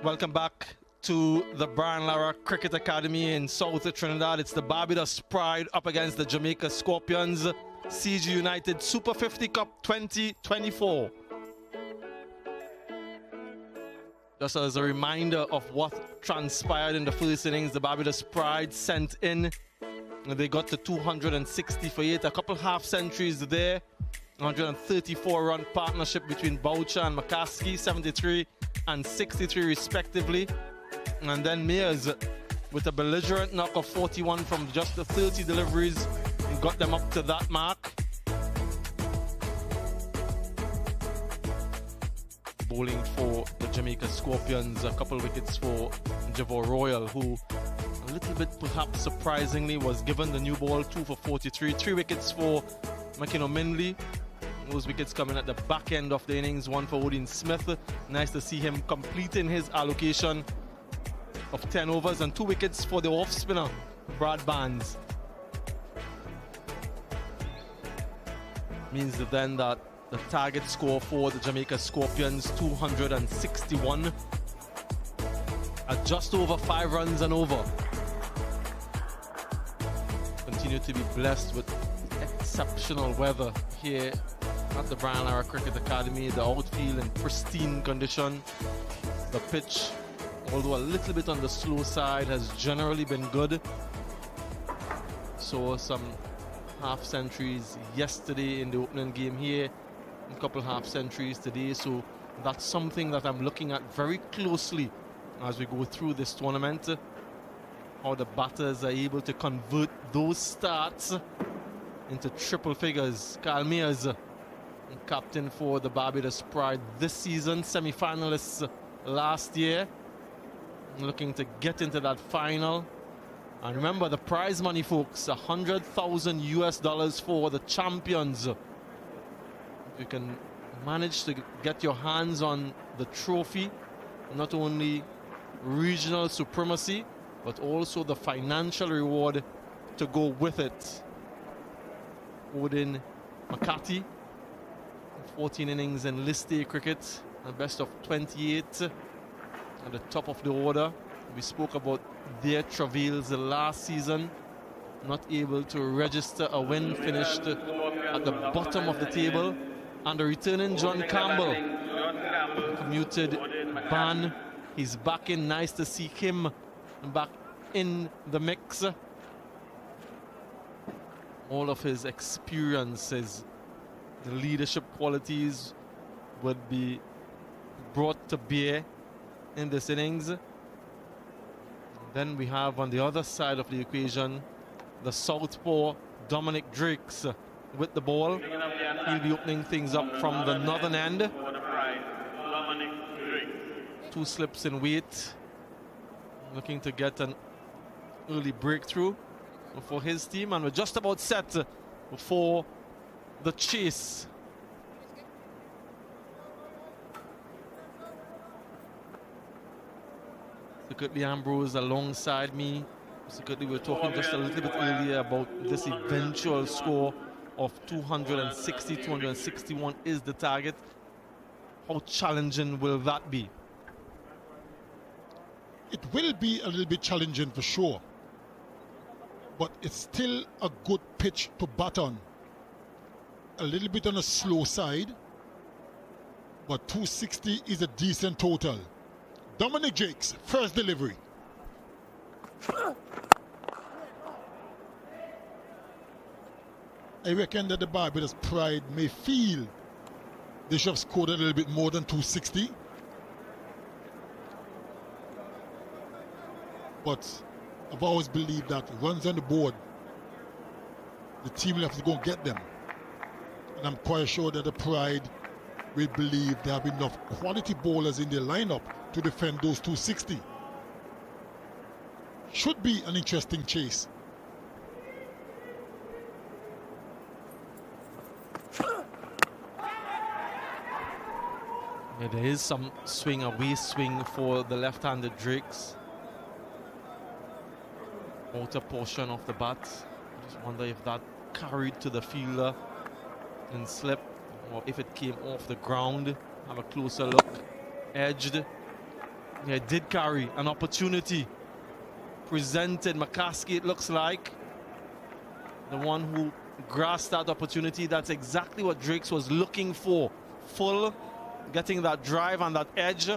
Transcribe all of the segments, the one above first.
Welcome back to the Brian Lara Cricket Academy in South Trinidad. It's the Barbados Pride up against the Jamaica Scorpions. CG United Super 50 Cup 2024. Just as a reminder of what transpired in the first innings, the Barbados Pride sent in. They got to 260 for 8, a couple half centuries there. 134-run partnership between Boucher and McCaskey, 73 and 63 respectively. And then Mears with a belligerent knock of 41 from just the 30 deliveries and got them up to that mark. Bowling for the Jamaica Scorpions, a couple wickets for Javor Royal, who a little bit perhaps surprisingly was given the new ball, 2 for 43. 3 wickets for McKinnon Mindley. Those wickets coming at the back end of the innings, 1 for Odin Smith. Nice to see him completing his allocation of 10 overs, and 2 wickets for the off spinner, Brad Barnes. Means then that the target score for the Jamaica Scorpions, 261. At just over 5 runs and over. Continue to be blessed with exceptional weather here at the Brian Lara Cricket Academy. The outfield in pristine condition. The pitch, although a little bit on the slow side, has generally been good. Saw some half centuries yesterday in the opening game here, a couple half centuries today, so that's something that I'm looking at very closely as we go through this tournament, how the batters are able to convert those starts into triple figures. Kyle Mears, captain for the Barbados Pride this season, semi-finalists last year, looking to get into that final. And remember the prize money, folks, $100,000 for the champions. If you can manage to get your hands on the trophy, not only regional supremacy, but also the financial reward to go with it. Odin McCarthy, 14 innings in List A cricket, a best of 28 at the top of the order. We spoke about their travails last season, not able to register a win, finished at the bottom of the table. And the returning John Campbell, commuted ban, he's back in. Nice to see him back in the mix. All of his experiences, the leadership qualities would be brought to bear in this innings. Then we have on the other side of the equation the southpaw Dominic Drakes with the ball. He'll be opening things up from the northern end. 2 slips in weight, looking to get an early breakthrough for his team, and we're just about set for the chase. Secretly Ambrose alongside me. Secretly, we were talking just a little bit earlier about this eventual score of 260, 261 is the target. How challenging will that be? It will be a little bit challenging for sure, but it's still a good pitch to bat on. A little bit on the slow side, but 260 is a decent total. Dominic Jakes, first delivery. I reckon that the Barbados Pride may feel they should have scored a little bit more than 260. But I've always believed that runs on the board, the team will have to go and get them. And I'm quite sure that the Pride will believe they have enough quality bowlers in their lineup to defend those 260. Should be an interesting chase. Yeah, there is some swing, away swing for the left-handed Drakes. Outer portion of the bat. I just wonder if that carried to the fielder and slipped, or if it came off the ground. Have a closer look. Edged. Yeah, it did carry an opportunity presented. McCaskey, it looks like, the one who grasped that opportunity. That's exactly what Drakes was looking for. Full, getting that drive and that edge.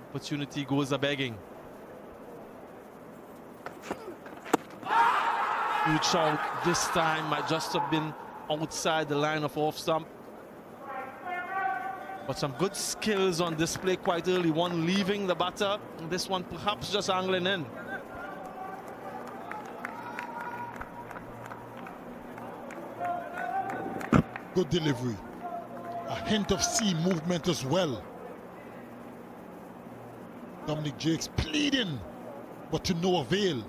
Opportunity goes a-begging. Huge shot this time, might just have been outside the line of off stump. But some good skills on display quite early. One leaving the batter, and this one perhaps just angling in. Good delivery. A hint of seam movement as well. Dominic Jakes pleading, but to no avail.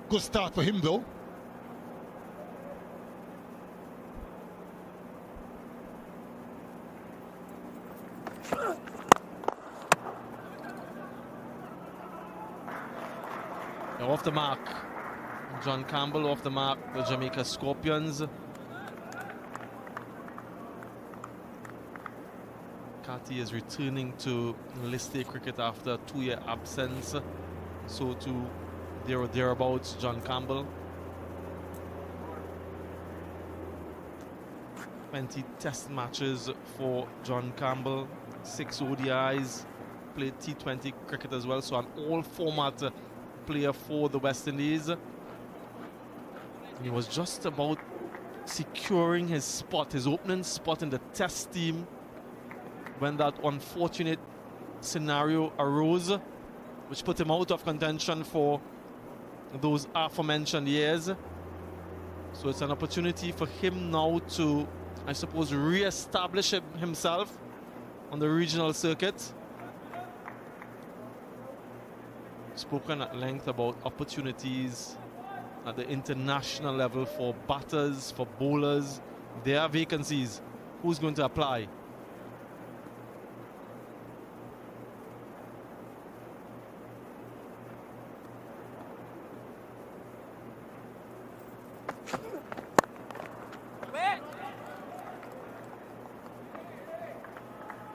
Good start for him though. Off the mark. John Campbell off the mark, the Jamaica Scorpions. Cathy is returning to List A cricket after a 2-year absence. So too, there or thereabouts, John Campbell. 20 test matches for John Campbell, 6 ODIs, played T20 cricket as well, so an all-format player for the West Indies. And he was just about securing his spot, his opening spot in the test team, when that unfortunate scenario arose, which put him out of contention for those aforementioned years. So it's an opportunity for him now to, I suppose, re-establish himself on the regional circuit. Spoken at length about opportunities at the international level for batters, for bowlers. There are vacancies. Who's going to apply?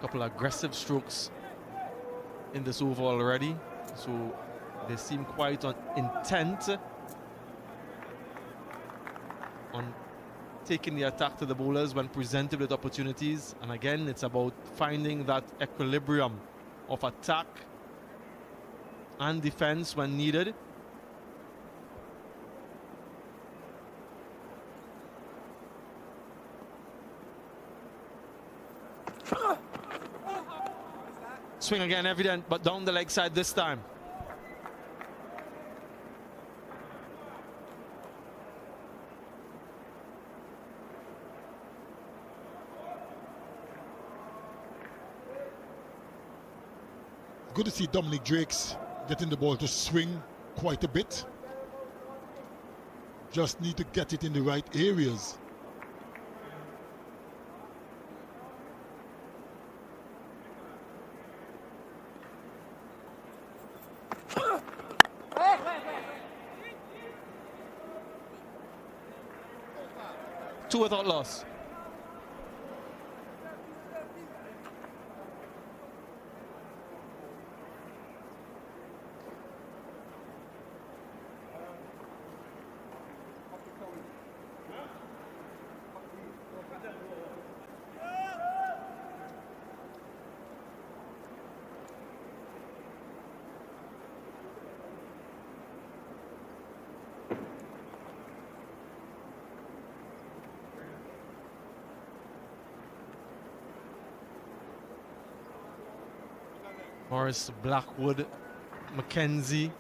Couple of aggressive strokes in this over already, so they seem quite on intent on taking the attack to the bowlers when presented with opportunities. And again, it's about finding that equilibrium of attack and defense when needed. Swing again, evident, but down the leg side this time. Good to see Dominic Drakes getting the ball to swing quite a bit. Just need to get it in the right areas. Two without loss. Morris, Blackwood, Mackenzie,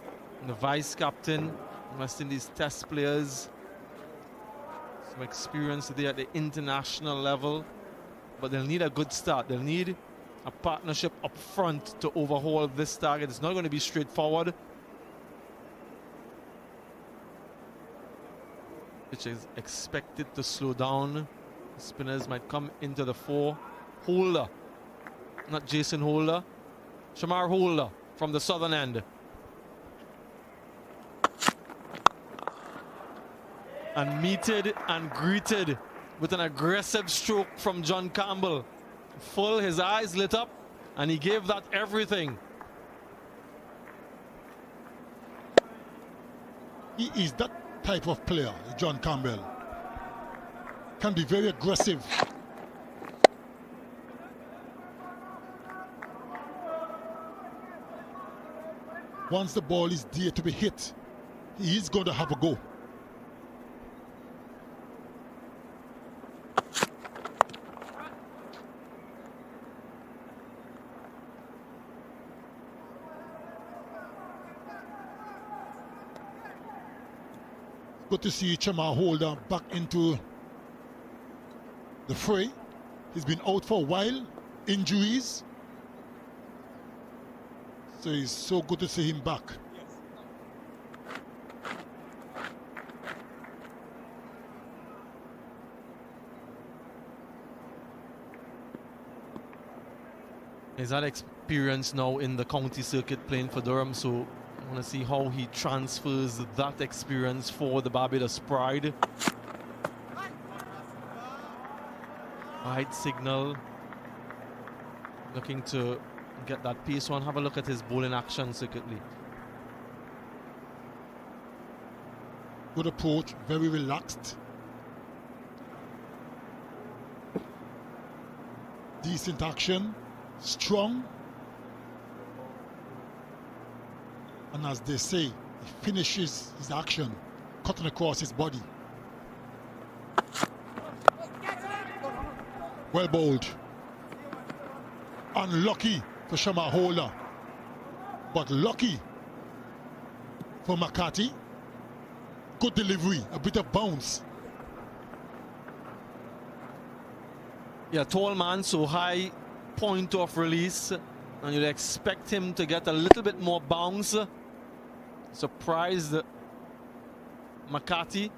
the vice captain, West Indies test players. Some experience there at the international level, but they'll need a good start. They'll need a partnership up front to overhaul this target. It's not going to be straightforward. Which is expected to slow down. The spinners might come into the fore. Holder, not Jason Holder. Shamar Holder from the southern end. And meted and greeted with an aggressive stroke from John Campbell. full, his eyes lit up, and he gave that everything. He is that type of player, John Campbell. Can be very aggressive. Once the ball is there to be hit, he is going to have a go. Good to see Chamar Holder back into the fray. He's been out for a while, injuries. So it's so good to see him back. He's had experience now in the county circuit playing for Durham, so I want to see how he transfers that experience for the Barbados Pride. Wide signal. Looking to get that pace on. Have a look at his bowling action circuitly. Good approach, very relaxed. Decent action, strong. And as they say, he finishes his action, cutting across his body. Well bowled. Unlucky for Chamar Holder, but lucky for McCarthy. Good delivery, a bit of bounce. Yeah, tall man, so high point of release, and you'd expect him to get a little bit more bounce. Surprised McCarthy.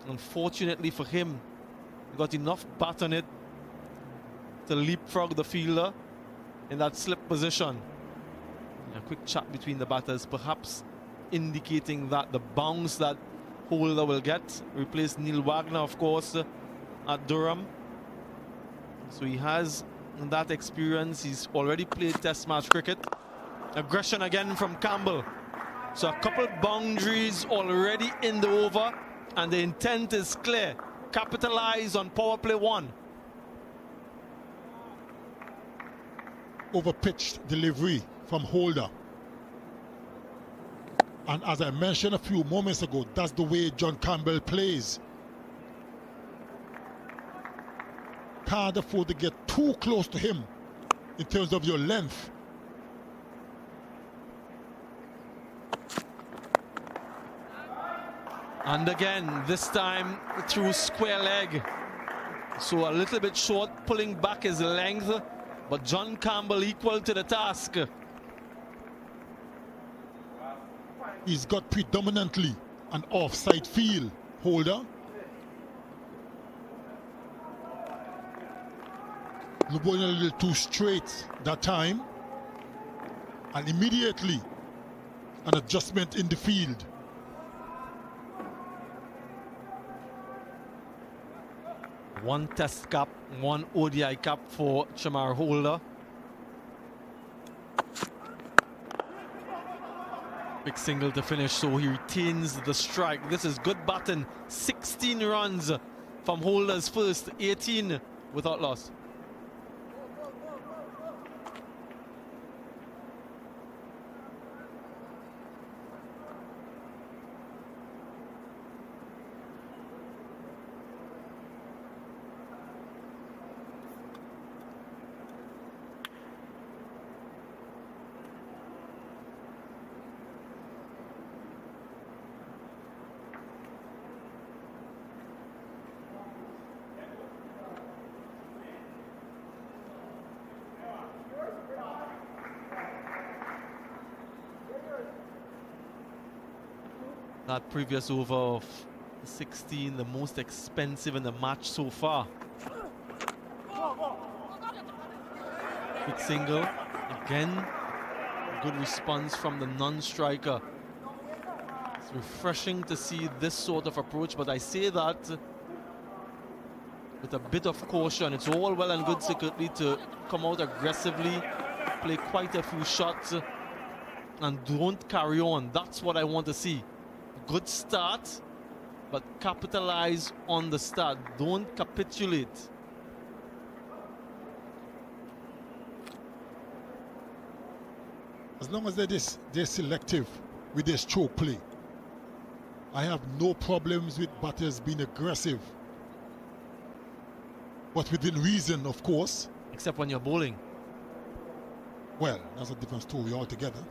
Unfortunately for him, he got enough bat on it to leapfrog the fielder in that slip position. A quick chat between the batters, perhaps indicating that the bounce that Holder will get replaced Neil Wagner, of course, at Durham. So he has that experience. He's already played Test match cricket. Aggression again from Campbell. So a couple boundaries already in the over, and the intent is clear. Capitalize on power play 1. Overpitched delivery from Holder. And as I mentioned a few moments ago, that's the way John Campbell plays. Can't afford to get too close to him in terms of your length. And again, this time through square leg. So a little bit short, pulling back his length, but John Campbell equal to the task. He's got predominantly an offside feel, Holder. The ball a little too straight that time, and immediately an adjustment in the field. One Test cap, one ODI cap for Chamar Holder. Big single to finish, so he retains the strike. This is good batting. 16 runs from Holder's first, 18 without loss. That previous over of 16, the most expensive in the match so far. Big single. Again, good response from the non-striker. It's refreshing to see this sort of approach, but I say that with a bit of caution. It's all well and good secretly to come out aggressively, play quite a few shots, and don't carry on. That's what I want to see. Good start, but capitalize on the start. Don't capitulate. As long as they're selective with their stroke play, I have no problems with batters being aggressive. But within reason, of course. Except when you're bowling. Well, that's a different story altogether.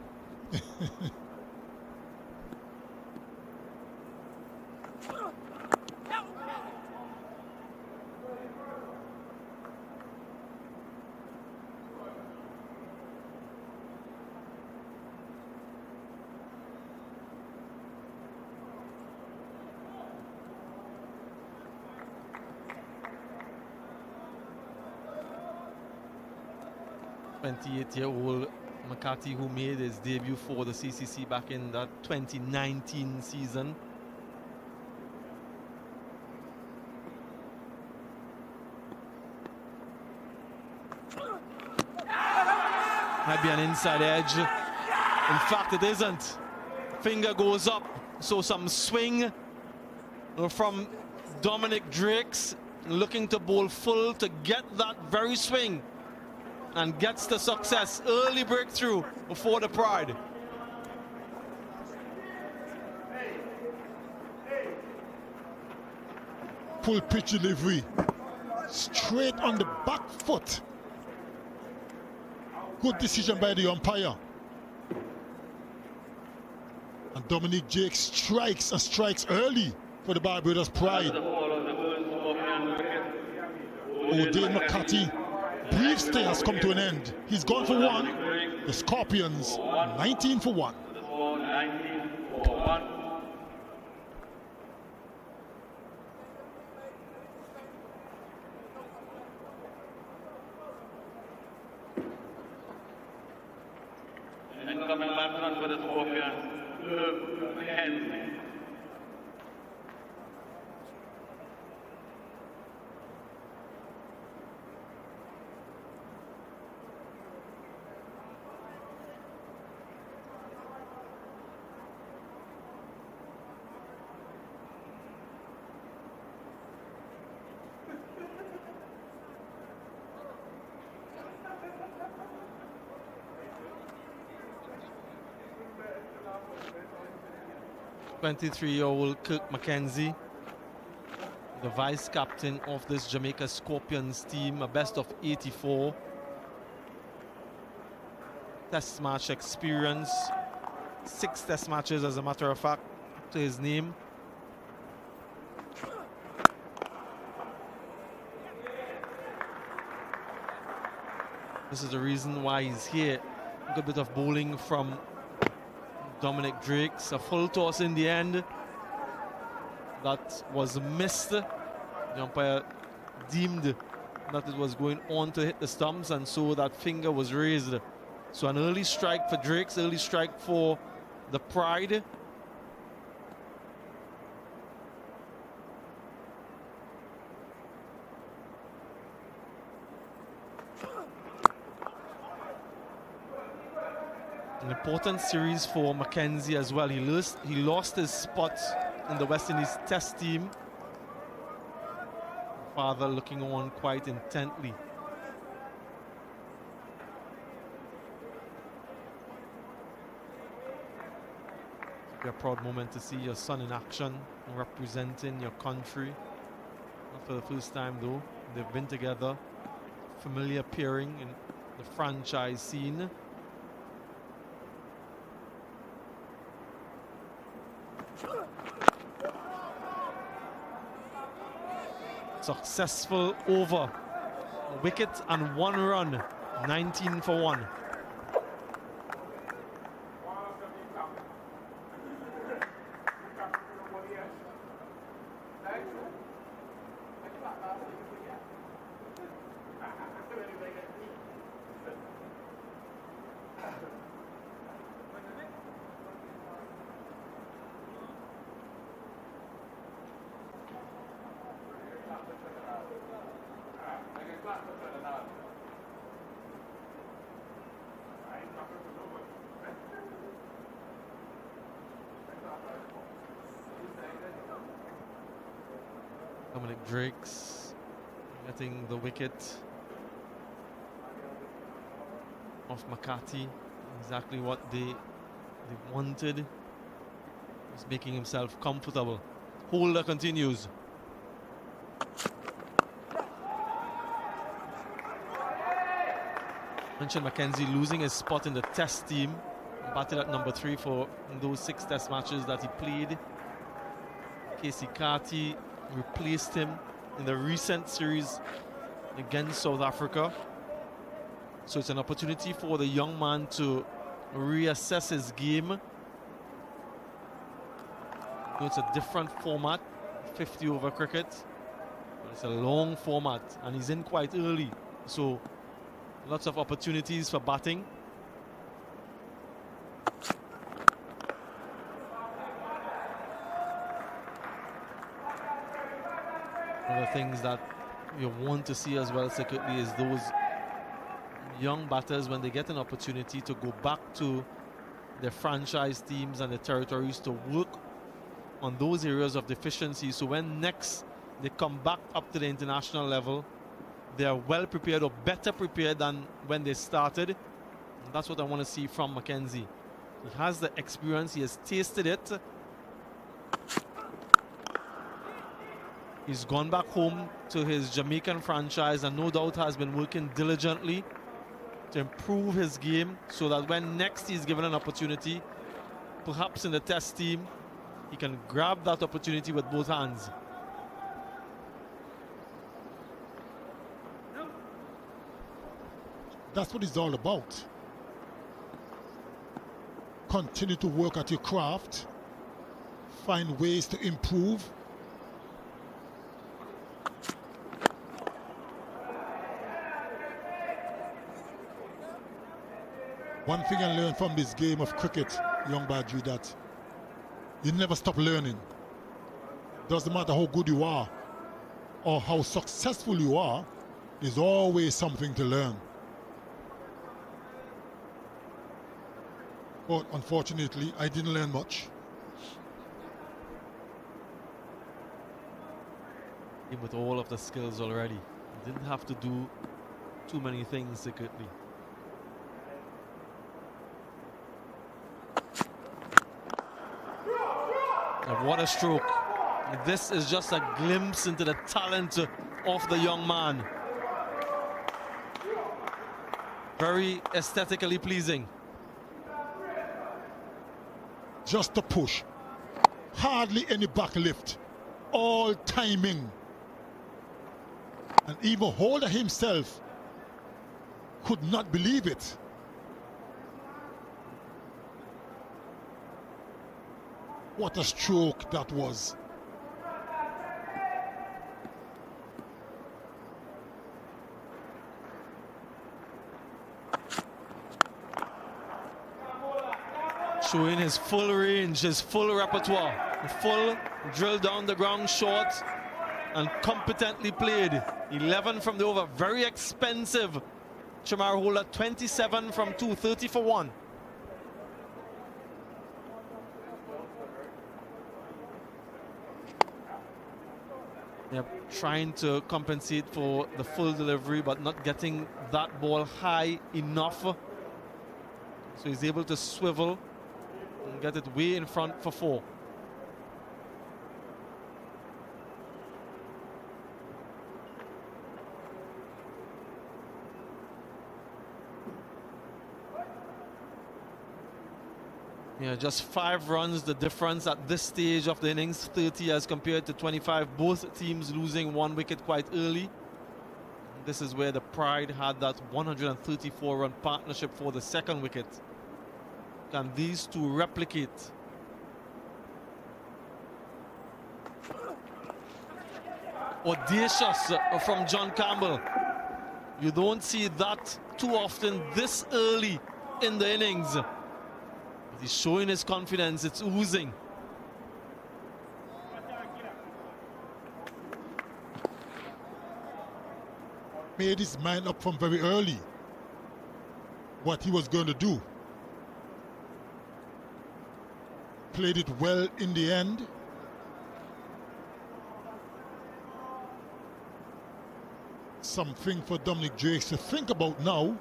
28-year-old McCarthy, who made his debut for the CCC back in that 2019 season. Might be an inside edge. In fact, it isn't. Finger goes up. So some swing from Dominic Drakes, looking to bowl full to get that very swing, and gets the success. Early breakthrough before the Pride. Full pitch delivery. Straight on the back foot. Good decision by the umpire. And Dominic Drakes strikes and strikes early for the Barbados Pride. O'Dane McCarthy brief stay has come to an end. He's gone for one. The Scorpions 19 for 1. Incoming batsman for the Scorpions, Mackenzie. Twenty-three-year-old Kirk Mackenzie, the vice captain of this Jamaica Scorpions team, a best of 84. Test match experience, 6 test matches as a matter of fact to his name. This is the reason why he's here. A good bit of bowling from Dominic Drakes, a full toss in the end. That was missed. The umpire deemed that it was going on to hit the stumps, and so that finger was raised. So an early strike for Drakes, early strike for the Pride. An important series for Mackenzie as well. He lost his spot in the West Indies Test team. Father looking on quite intently. It'll be a proud moment to see your son in action, representing your country. Not for the first time though. They've been together, familiar appearing in the franchise scene. Successful over. A wicket and 1 run. 19 for 1. Dominic Drakes getting the wicket off McCarthy. Exactly what they wanted. He's making himself comfortable. Holder continues. Mentioned Mackenzie losing his spot in the test team. Batted at number 3 for those 6 test matches that he played. Casey Carty replaced him in the recent series against South Africa. So it's an opportunity for the young man to reassess his game. It's a different format, 50 over cricket. But it's a long format and he's in quite early. So lots of opportunities for batting. One of the things that you want to see as well, secretly, is those young batters, when they get an opportunity to go back to their franchise teams and the territories, to work on those areas of deficiency. So when next they come back up to the international level, they are well prepared or better prepared than when they started. And that's what I want to see from Mackenzie. He has the experience, he has tasted it. He's gone back home to his Jamaican franchise and no doubt has been working diligently to improve his game so that when next he's given an opportunity, perhaps in the test team, he can grab that opportunity with both hands. That's what it's all about. Continue to work at your craft, find ways to improve. One thing I learned from this game of cricket, young Badri, that you never stop learning. Doesn't matter how good you are or how successful you are, there's always something to learn. But unfortunately, I didn't learn much. Even with all of the skills already, he didn't have to do too many things secretly. And what a stroke. This is just a glimpse into the talent of the young man. Very aesthetically pleasing. Just a push. Hardly any back lift. All timing. And even Holder himself could not believe it. What a stroke that was. Showing his full range, his full repertoire, a full drill down the ground shot and competently played. 11 from the over, very expensive. Chamar Holder 27 from 2, 30 for 1. Yep, trying to compensate for the full delivery but not getting that ball high enough. So he's able to swivel and get it way in front for 4. Yeah, just 5 runs the difference at this stage of the innings, 30 as compared to 25. Both teams losing 1 wicket quite early. This is where the Pride had that 134-run partnership for the 2nd wicket. Can these two replicate? Audacious from John Campbell. You don't see that too often this early in the innings. But he's showing his confidence, it's oozing. Made his mind up from very early what he was going to do. Played it well in the end. something for Dominic Drakes to think about now.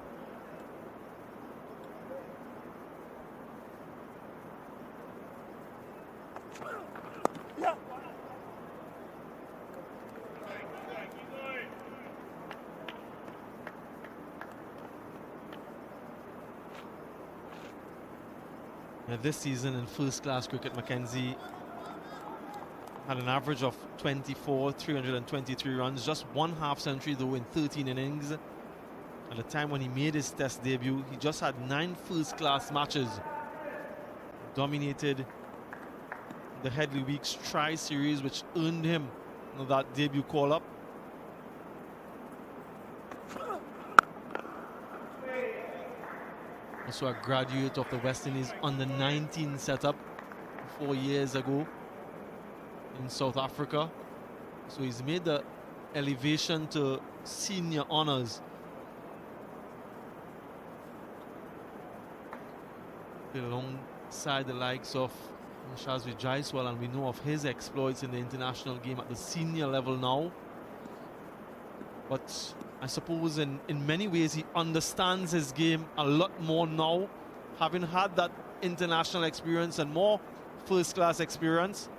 This season in first-class cricket, Mackenzie had an average of 24, 323 runs, just one half-century though in 13 innings. At the time when he made his Test debut, he just had 9 first-class matches. Dominated the Headley Weeks Tri-Series, which earned him that debut call-up. Also a graduate of the West Indies under-19 setup 4 years ago in South Africa. So he's made the elevation to senior honors. Alongside the likes of Shazvi Jaiswal, and we know of his exploits in the international game at the senior level now. But I suppose in many ways he understands his game a lot more now, having had that international experience and more first-class experience.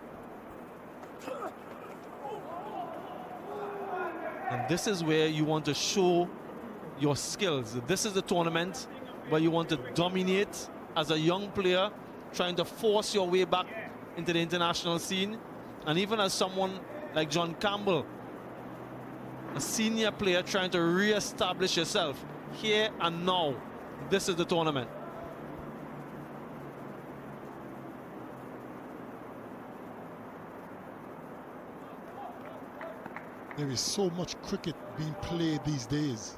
And this is where you want to show your skills. This is the tournament where you want to dominate as a young player, trying to force your way back into the international scene. And even as someone like John Campbell, a senior player trying to re-establish yourself here and now. This is the tournament. There is so much cricket being played these days.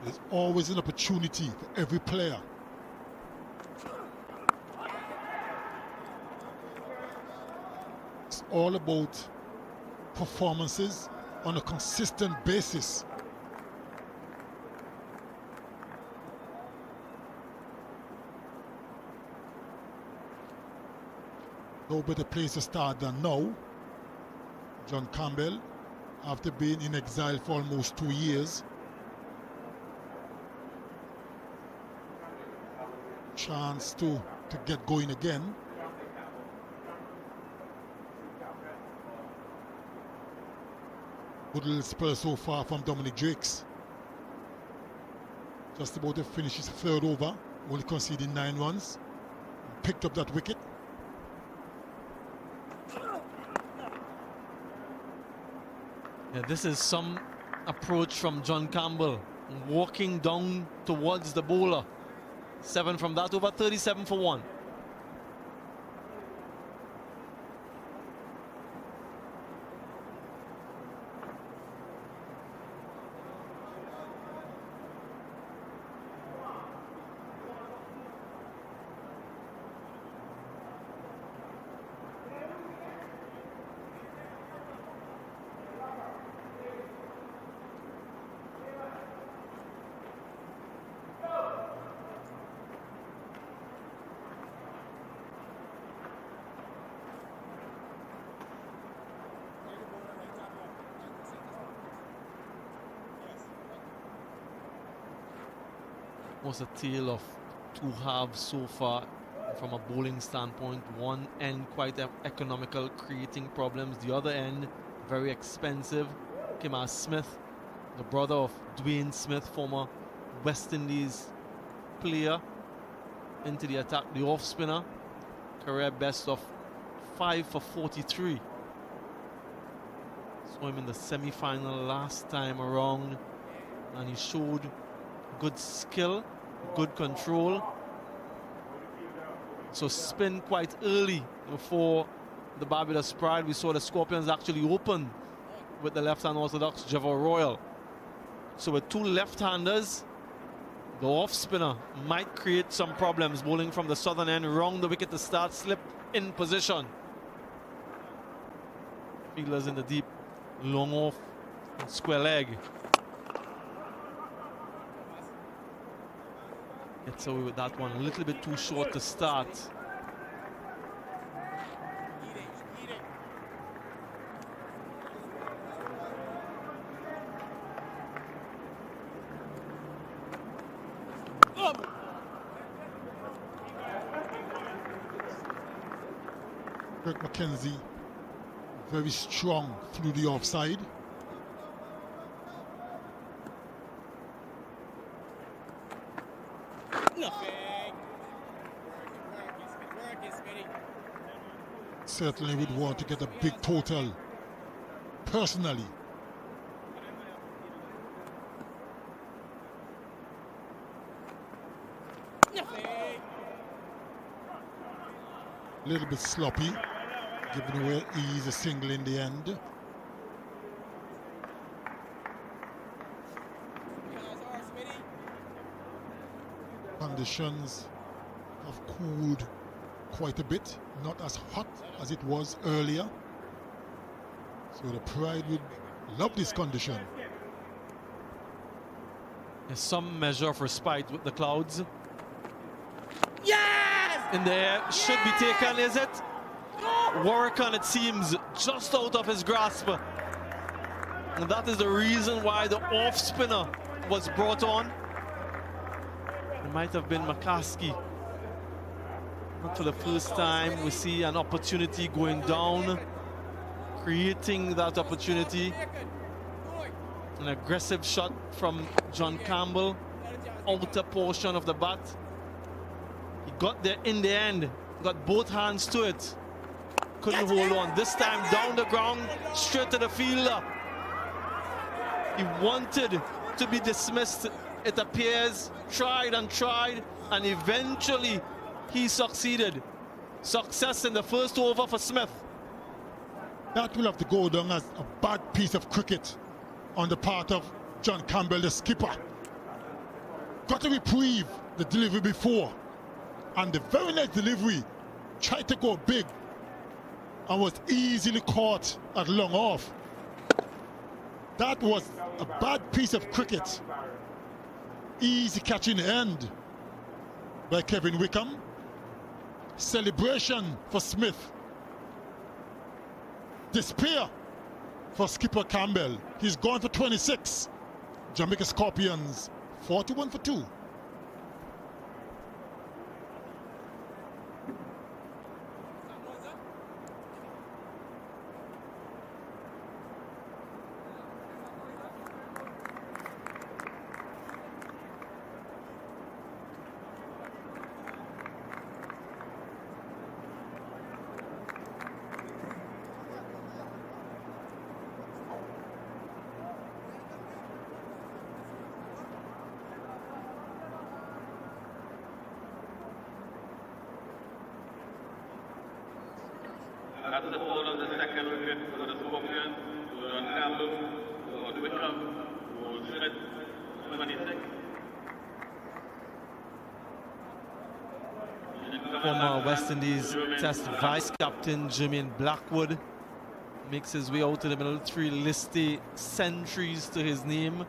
There's always an opportunity for every player. It's all about performances on a consistent basis. No better place to start than now. John Campbell, after being in exile for almost 2 years, chance to get going again. Good little spell so far from Dominic Drakes. Just about to finish his 3rd over, only conceding 9 runs. Picked up that wicket. Yeah, this is some approach from John Campbell, walking down towards the bowler. 7 from that over, 37 for 1. Was a tale of 2 halves so far from a bowling standpoint. One end quite economical, creating problems. The other end very expensive. Kimar Smith, the brother of Dwayne Smith, former West Indies player, into the attack. The off spinner, career best of 5 for 43. Saw him in the semi-final last time around, and he showed good skill, good control. So spin quite early before the Barbados Pride. We saw the Scorpions actually open with the left-hand orthodox Java Royal. So with 2 left-handers, the off-spinner might create some problems. Bowling from the southern end, round the wicket to start, slip in position. Fielders in the deep, long off, and square leg. Gets away with that one, a little bit too short to start. Greg McKenzie very strong through the offside. Certainly would want to get a big total personally. A little bit sloppy, giving away easy single in the end. Conditions have cooled quite a bit, not as hot as it was earlier. So the Pride would love this condition. There's some measure of respite with the clouds. Yes! In the air, should be taken, is it? Warrican, it seems, just out of his grasp. And that is the reason why the off spinner was brought on. It might have been McCaskey. Not for the first time, we see an opportunity going down, creating that opportunity. An aggressive shot from John Campbell, outer portion of the bat. He got there in the end, got both hands to it. Couldn't hold on. This time down the ground, straight to the fielder. He wanted to be dismissed, it appears. Tried and tried, and eventually he succeeded. Success in the first over for Smith. That will have to go down as a bad piece of cricket on the part of John Campbell, the skipper. Got to reprieve the delivery before. And the very next delivery tried to go big and was easily caught at long off. That was a bad piece of cricket. Easy catch in the end by Kevin Wickham. Celebration for Smith. Despair for skipper Campbell. He's gone for 26. Jamaica Scorpions 41 for 2. That's the ball of the second wicket for the Scorpions. John Campbell, Wickham, Smith, 26. Former West Indies Test vice captain Jermaine Blackwood makes his way out to the middle. 3 listy centuries to his name.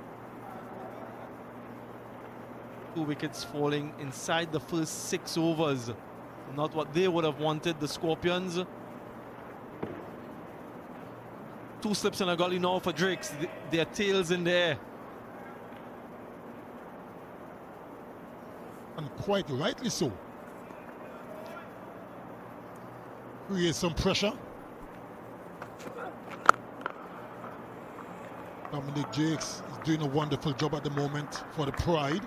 2 wickets falling inside the first 6 overs. Not what they would have wanted, the Scorpions. 2 slips in a gully now for Drakes. Their tails in the air. And quite rightly so. Create some pressure. Dominic Jakes is doing a wonderful job at the moment for the Pride.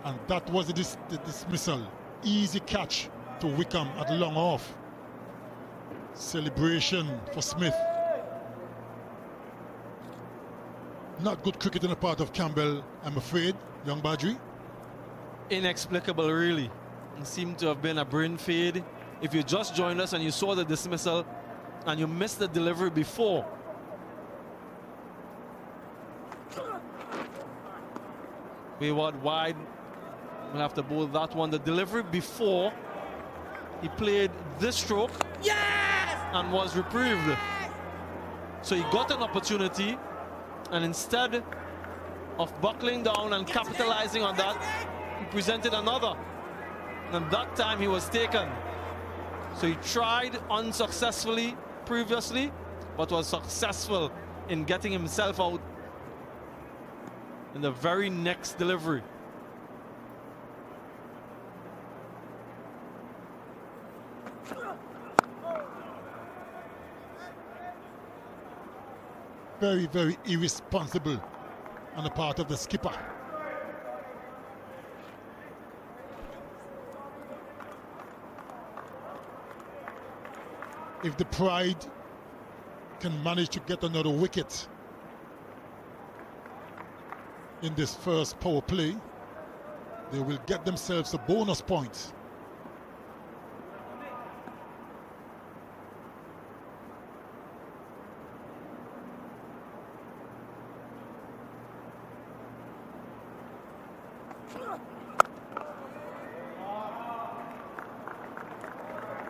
And that was the dismissal. Easy catch to Wickham at long off. Celebration for Smith. Not good cricket on the part of Campbell, I'm afraid, young Badri. Inexplicable, really. It seemed to have been a brain fade. If you just joined us and you saw the dismissal and you missed the delivery before. Wayward wide. We'll have to bowl that one. The delivery before, he played this stroke. Yes! And was reprieved. So he got an opportunity, and instead of buckling down and capitalizing on that, he presented another. And that time he was taken. So he tried unsuccessfully previously, but was successful in getting himself out in the very next delivery. Very, very irresponsible on the part of the skipper. If the Pride can manage to get another wicket in this first power play, they will get themselves a bonus point.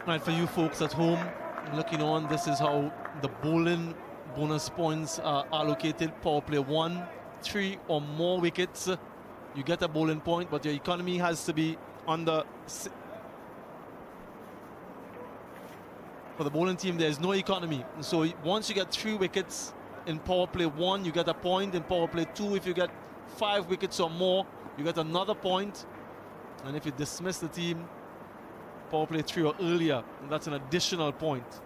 Right, for you folks at home looking on, this is how the bowling bonus points are allocated. Power play 1, 3 or more wickets, you get a bowling point, but your economy has to be under. For the bowling team, there is no economy. So once you get 3 wickets in power play 1, you get a point. In power play 2, if you get 5 wickets or more, you get another point. And if you dismiss the team, power play 3 or earlier, that's an additional point.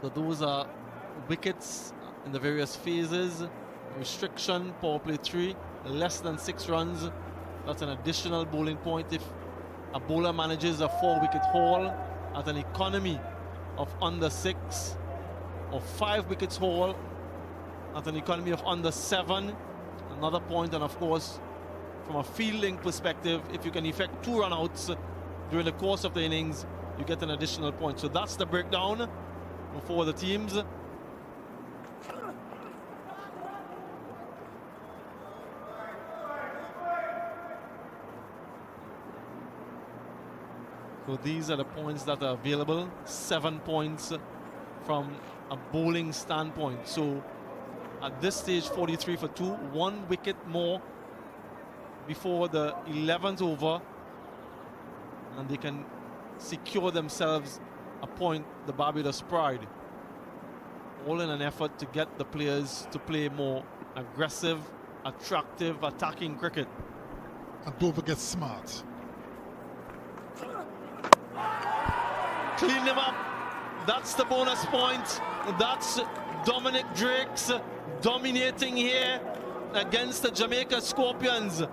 So those are wickets in the various phases. Restriction, power play 3, less than 6 runs, that's an additional bowling point. If a bowler manages a 4-wicket haul at an economy of under 6, or 5 wickets haul at an economy of under 7, another point. And of course, from a fielding perspective, if you can effect 2 run-outs during the course of the innings, you get an additional point. So that's the breakdown for the teams. So these are the points that are available. 7 points from a bowling standpoint. So at this stage, 43 for 2, 1 wicket more before the 11th over, and they can secure themselves a point, the Barbados Pride, all in an effort to get the players to play more aggressive, attractive, attacking cricket. And don't forget smart. Clean them up. That's the bonus point. That's Dominic Drakes dominating here against the Jamaica Scorpions.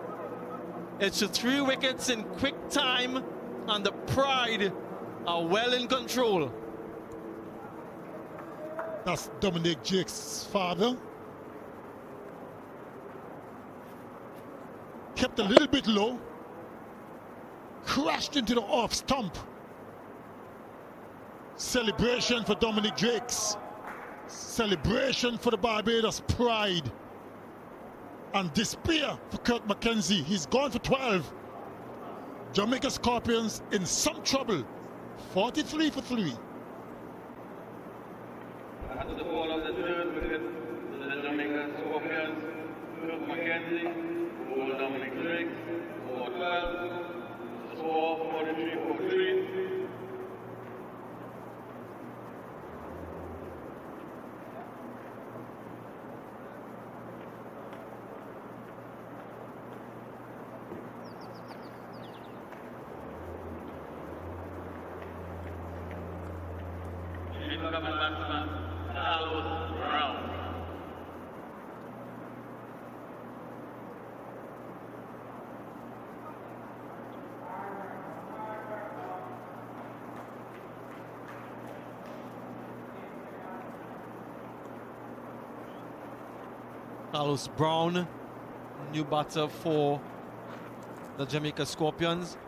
It's 3 wickets in quick time, and the Pride are well in control. That's Dominic Drakes' father. Kept a little bit low, crashed into the off stump. Celebration for Dominic Drakes. Celebration for the Barbados Pride. And despair for Kirk McKenzie. He's gone for 12. Jamaica Scorpions in some trouble. 43 for 3. At the ball of the third wicket, the Jamaica Scorpions, Kirk McKenzie, ball Dominic Drakes, ball 12, score 43 for 3. Carlos Brown, new batter for the Jamaica Scorpions.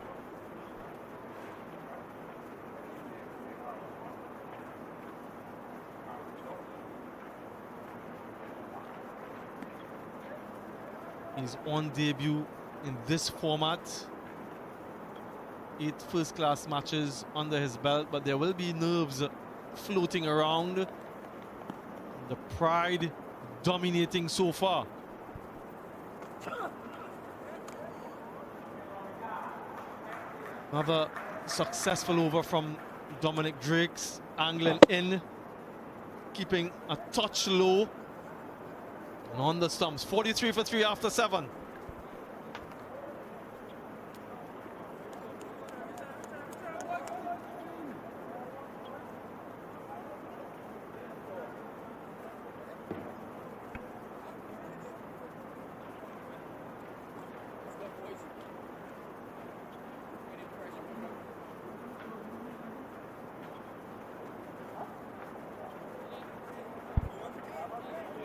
He's on debut in this format. 8 first-class matches under his belt, but there will be nerves floating around. The Pride dominating so far. Another successful over from Dominic Drakes, angling in, keeping a touch low. And on the stumps, 43 for 3 after 7.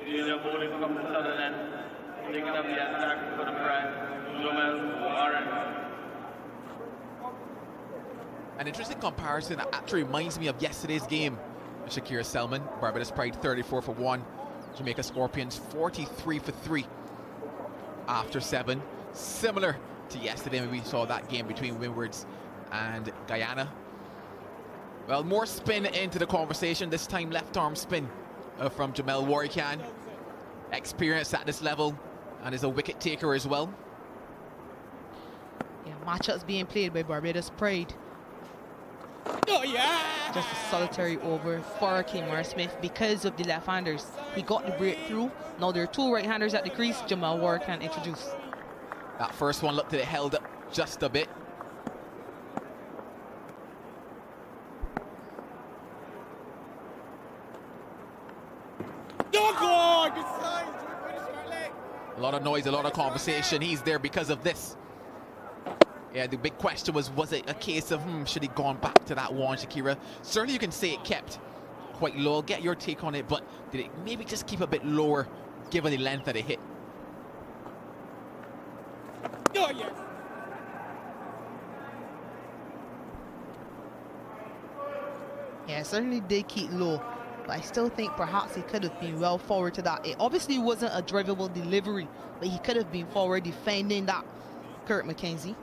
The bowling from the southern end, taking up the attack for the prime, Jomel Warren. An interesting comparison that actually reminds me of yesterday's game. Shakira Selman, Barbados Pride 34 for 1. Jamaica Scorpions 43 for 3 after 7. Similar to yesterday when we saw that game between Windwards and Guyana. Well, more spin into the conversation, this time left arm spin from Jamel Warrican. Experienced at this level and is a wicket taker as well. Yeah, matchups being played by Barbados Pride. Oh yeah! Just a solitary over for Kmart Smith because of the left-handers. He got the breakthrough. Now there are two right-handers at the crease. Jamal Ward can introduce. That first one looked like it held up just a bit. Oh God! Good size. A lot of noise, a lot of conversation. He's there because of this. Yeah, the big question was it a case of, should he gone back to that one, Shakira? Certainly you can say it kept quite low. I'll get your take on it, but did it maybe just keep a bit lower given the length that it hit? Oh yes. Yeah, certainly did keep low. But I still think perhaps he could have been well forward to that. It obviously wasn't a drivable delivery, but he could have been forward defending that, Kurt McKenzie.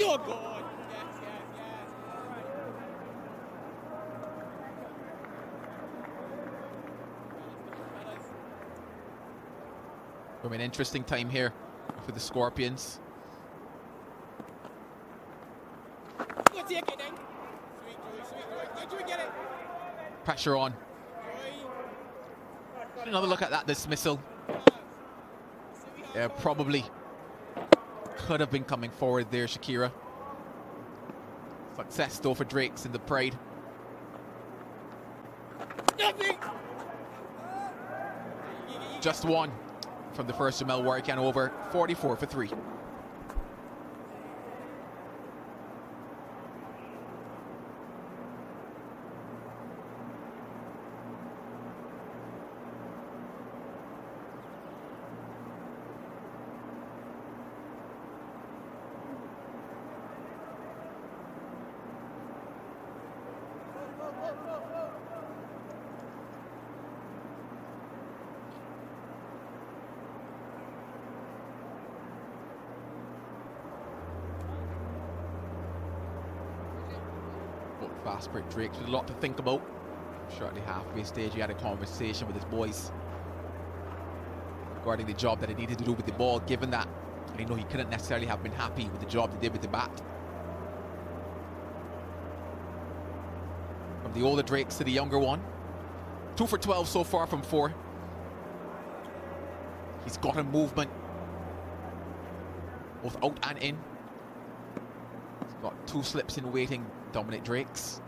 Oh God! Yes, yes, yes. From an interesting time here for the Scorpions. Go take it then. Sweet Joy, sweet Joy. Don't you get it? Pressure on. Joy. Another look at that dismissal. Yeah, probably could have been coming forward there, Shakira. Success though for Drakes in the Pride. Nothing. Just one from the first Jamel Warrican over, 44 for 3. Fast break Drake with a lot to think about. I'm sure at the halfway stage he had a conversation with his boys regarding the job that he needed to do with the ball, given that I know he couldn't necessarily have been happy with the job they did with the bat. From the older Drakes to the younger one. 2 for 12 so far from 4. He's got a movement both out and in. He's got 2 slips in waiting, Dominic Drakes.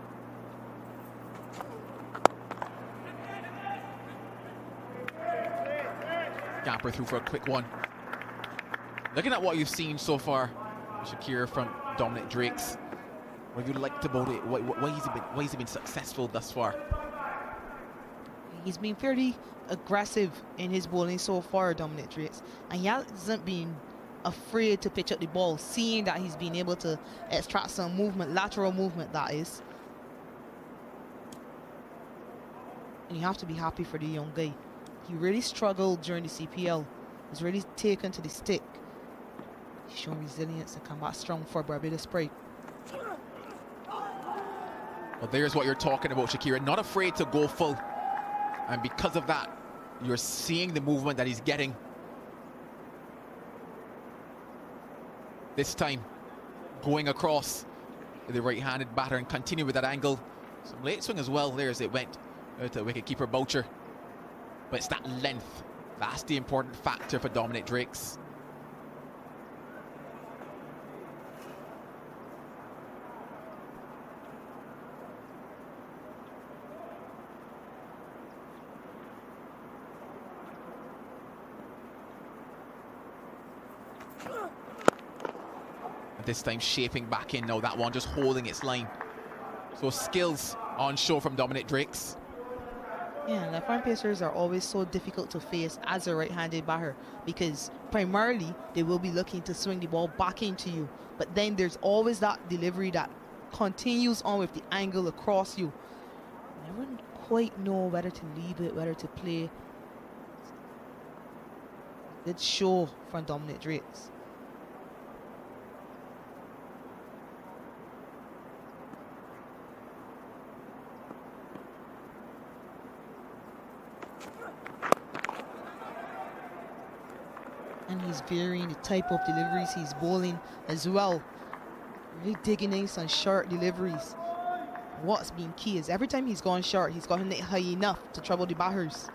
Scamper through for a quick one. Looking at what you've seen so far, Shakira, from Dominic Drakes, what have you liked about it? Why has he been successful thus far? He's been fairly aggressive in his bowling so far, Dominic Drakes, and he hasn't been afraid to pitch up the ball, seeing that he's been able to extract some movement, lateral movement that is. And you have to be happy for the young guy. He really struggled during the CPL. He's really taken to the stick. He's shown resilience and come back strong for Barbados Pride. Well, there's what you're talking about, Shakira. Not afraid to go full. And because of that, You're seeing the movement that he's getting. This time, going across the right-handed batter and continue with that angle. Some late swing as well there as it went out to wicket-keeper Boucher. But it's that length. That's the important factor for Dominic Drakes. This time shaping back in now, that one just holding its line. So skills on show from Dominic Drakes. Yeah, left-arm pacers are always so difficult to face as a right-handed batter because primarily they will be looking to swing the ball back into you. But then there's always that delivery that continues on with the angle across you. I wouldn't quite know whether to leave it, whether to play. Good show from Dominic Drakes. And he's varying the type of deliveries he's bowling as well. Really digging in some short deliveries. What's been key is every time he's gone short, he's gotten it high enough to trouble the batters.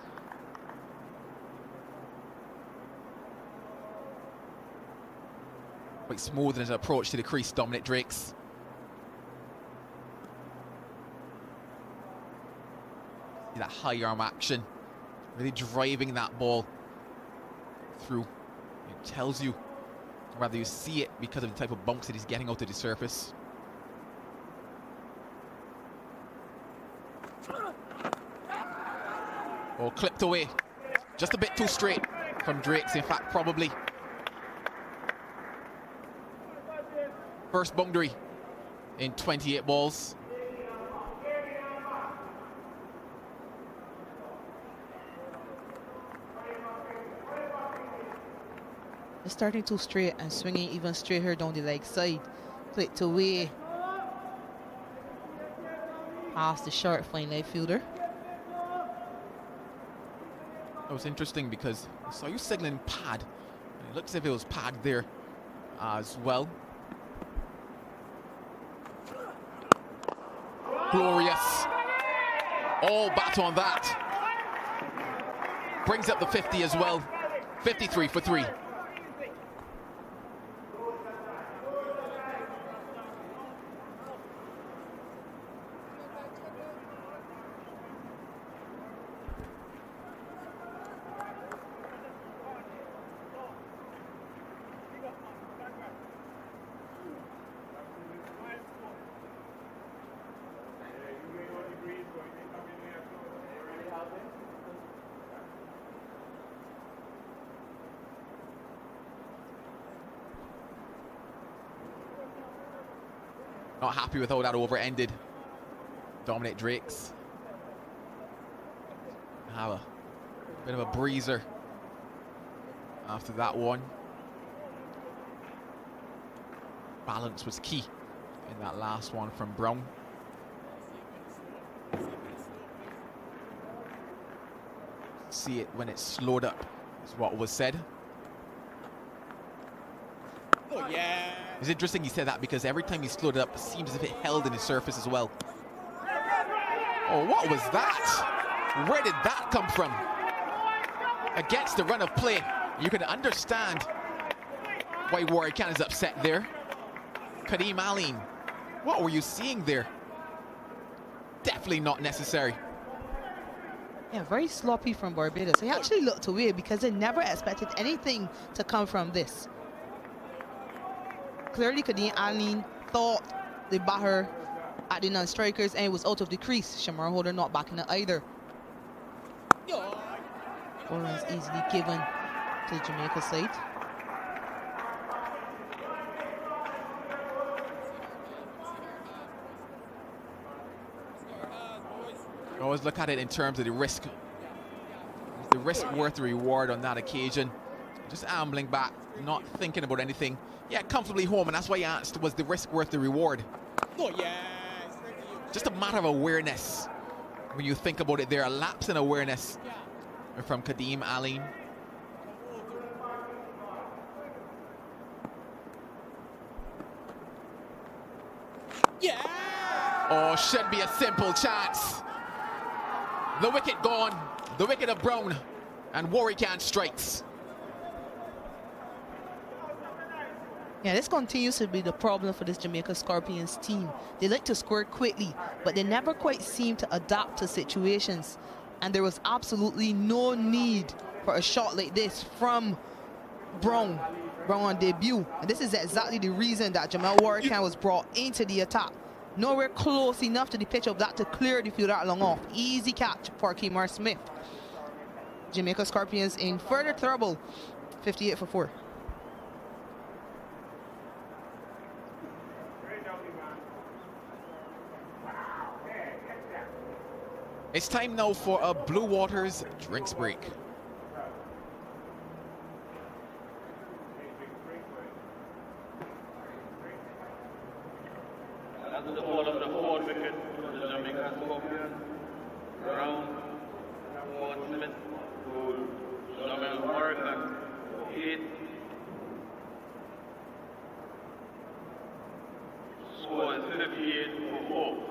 Quite smooth in his approach to the crease, Dominic Drakes. See that high arm action, really driving that ball through. It tells you, rather you see it because of the type of bumps that he's getting out to the surface. Oh, clipped away. Just a bit too straight from Drakes, in fact, probably. First boundary in 28 balls. It's starting too straight and swinging even straighter down the leg side. Clipped away past the short fine leg fielder. That was interesting because I saw you signaling pad. And it looks as if it was pad there as well. Glorious. All bat on that. Brings up the 50 as well. 53 for 3. Not happy with how that over ended. Dominic Drakes have a bit of a breezer after that one. Balance was key in that last one from Brown. See it when it's slowed up, is what was said. Oh, yeah. It's interesting he said that because every time he slowed it up, it seems as if it held in his surface as well. Oh, what was that? Where did that come from? Against the run of play, you can understand why Warrior Khan is upset there. Kadeem Aline, what were you seeing there? Definitely not necessary. Yeah, very sloppy from Barbados. He actually looked away because they never expected anything to come from this. Clearly, Kadeem Aline thought the batter at the non-strikers and it was out of the crease. Shamar Holder not backing it either. 4 runs easily given to Jamaica side. I always look at it in terms of the risk. Is the risk worth the reward on that occasion? Just ambling back, not thinking about anything. Yeah, comfortably home, and that's why I asked, was the risk worth the reward? Oh, yeah. Just a matter of awareness. When you think about it, there a lapse in awareness from Kadeem Aline. Yeah! Oh, should be a simple chance. The wicket gone. The wicket of Brown. And Warwican strikes. Yeah, this continues to be the problem for this Jamaica Scorpions team. They like to score quickly, but they never quite seem to adapt to situations. And there was absolutely no need for a shot like this from Brown on debut. And this is exactly the reason that Jamal Warwican was brought into the attack. Nowhere close enough to the pitch of that to clear the field that long off. Easy catch for Kemar Smith. Jamaica Scorpions in further trouble. 58 for 4. It's time now for a Blue Waters drinks break. After the ball of the fourth wicket, the Jamaica Scorpions, Brown, Ward Smith, to Jamal Warwican, 8. Score is 58 for 4.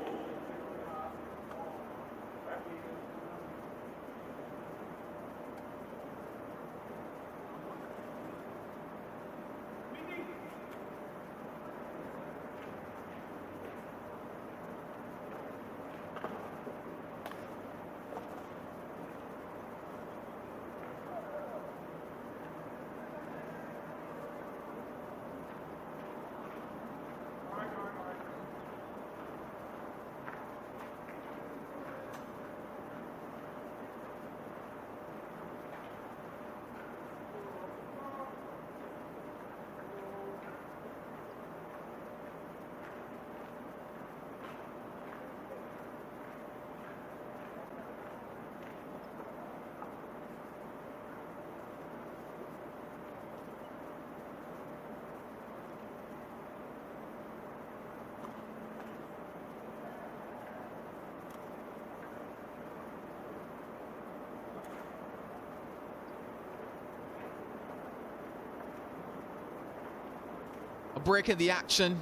A break in the action.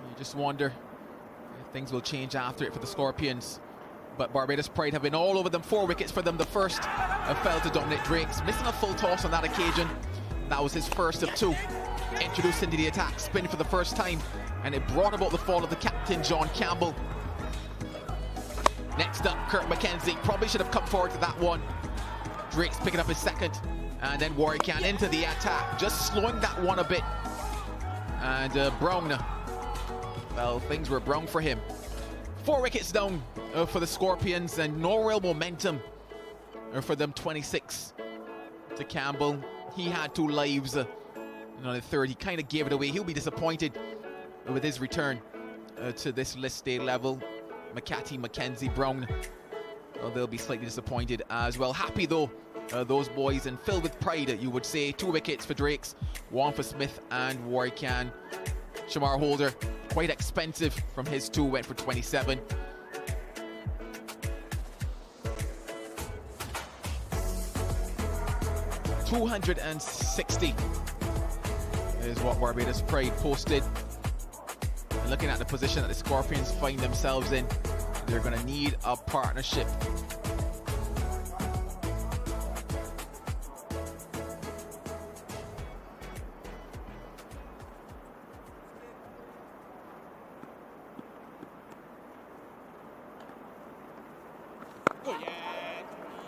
You just wonder if things will change after it for the Scorpions. But Barbados Pride have been all over them. 4 wickets for them. The first fell to Dominic Drakes, missing a full toss on that occasion. That was his first of 2. Introduced into the attack, spin for the first time, and it brought about the fall of the captain, John Campbell. Next up, Kirk McKenzie. Probably should have come forward to that one. Drakes picking up his second, and then Warwican into the attack, just slowing that one a bit. And Brown, well, things were brown for him. 4 wickets down for the Scorpions, and no real momentum for them. 26 to Campbell. He had 2 lives. And on the third, he kind of gave it away. He'll be disappointed with his return to this list day level. McCarthy, McKenzie, Brown, well, they'll be slightly disappointed as well. Happy though, those boys, and filled with pride, you would say. 2 wickets for Drakes, 1 for Smith and Warwican. Shamar Holder, quite expensive from his 2, went for 27. $260 is what Barbados Pride posted. And looking at the position that the Scorpions find themselves in, they're going to need a partnership.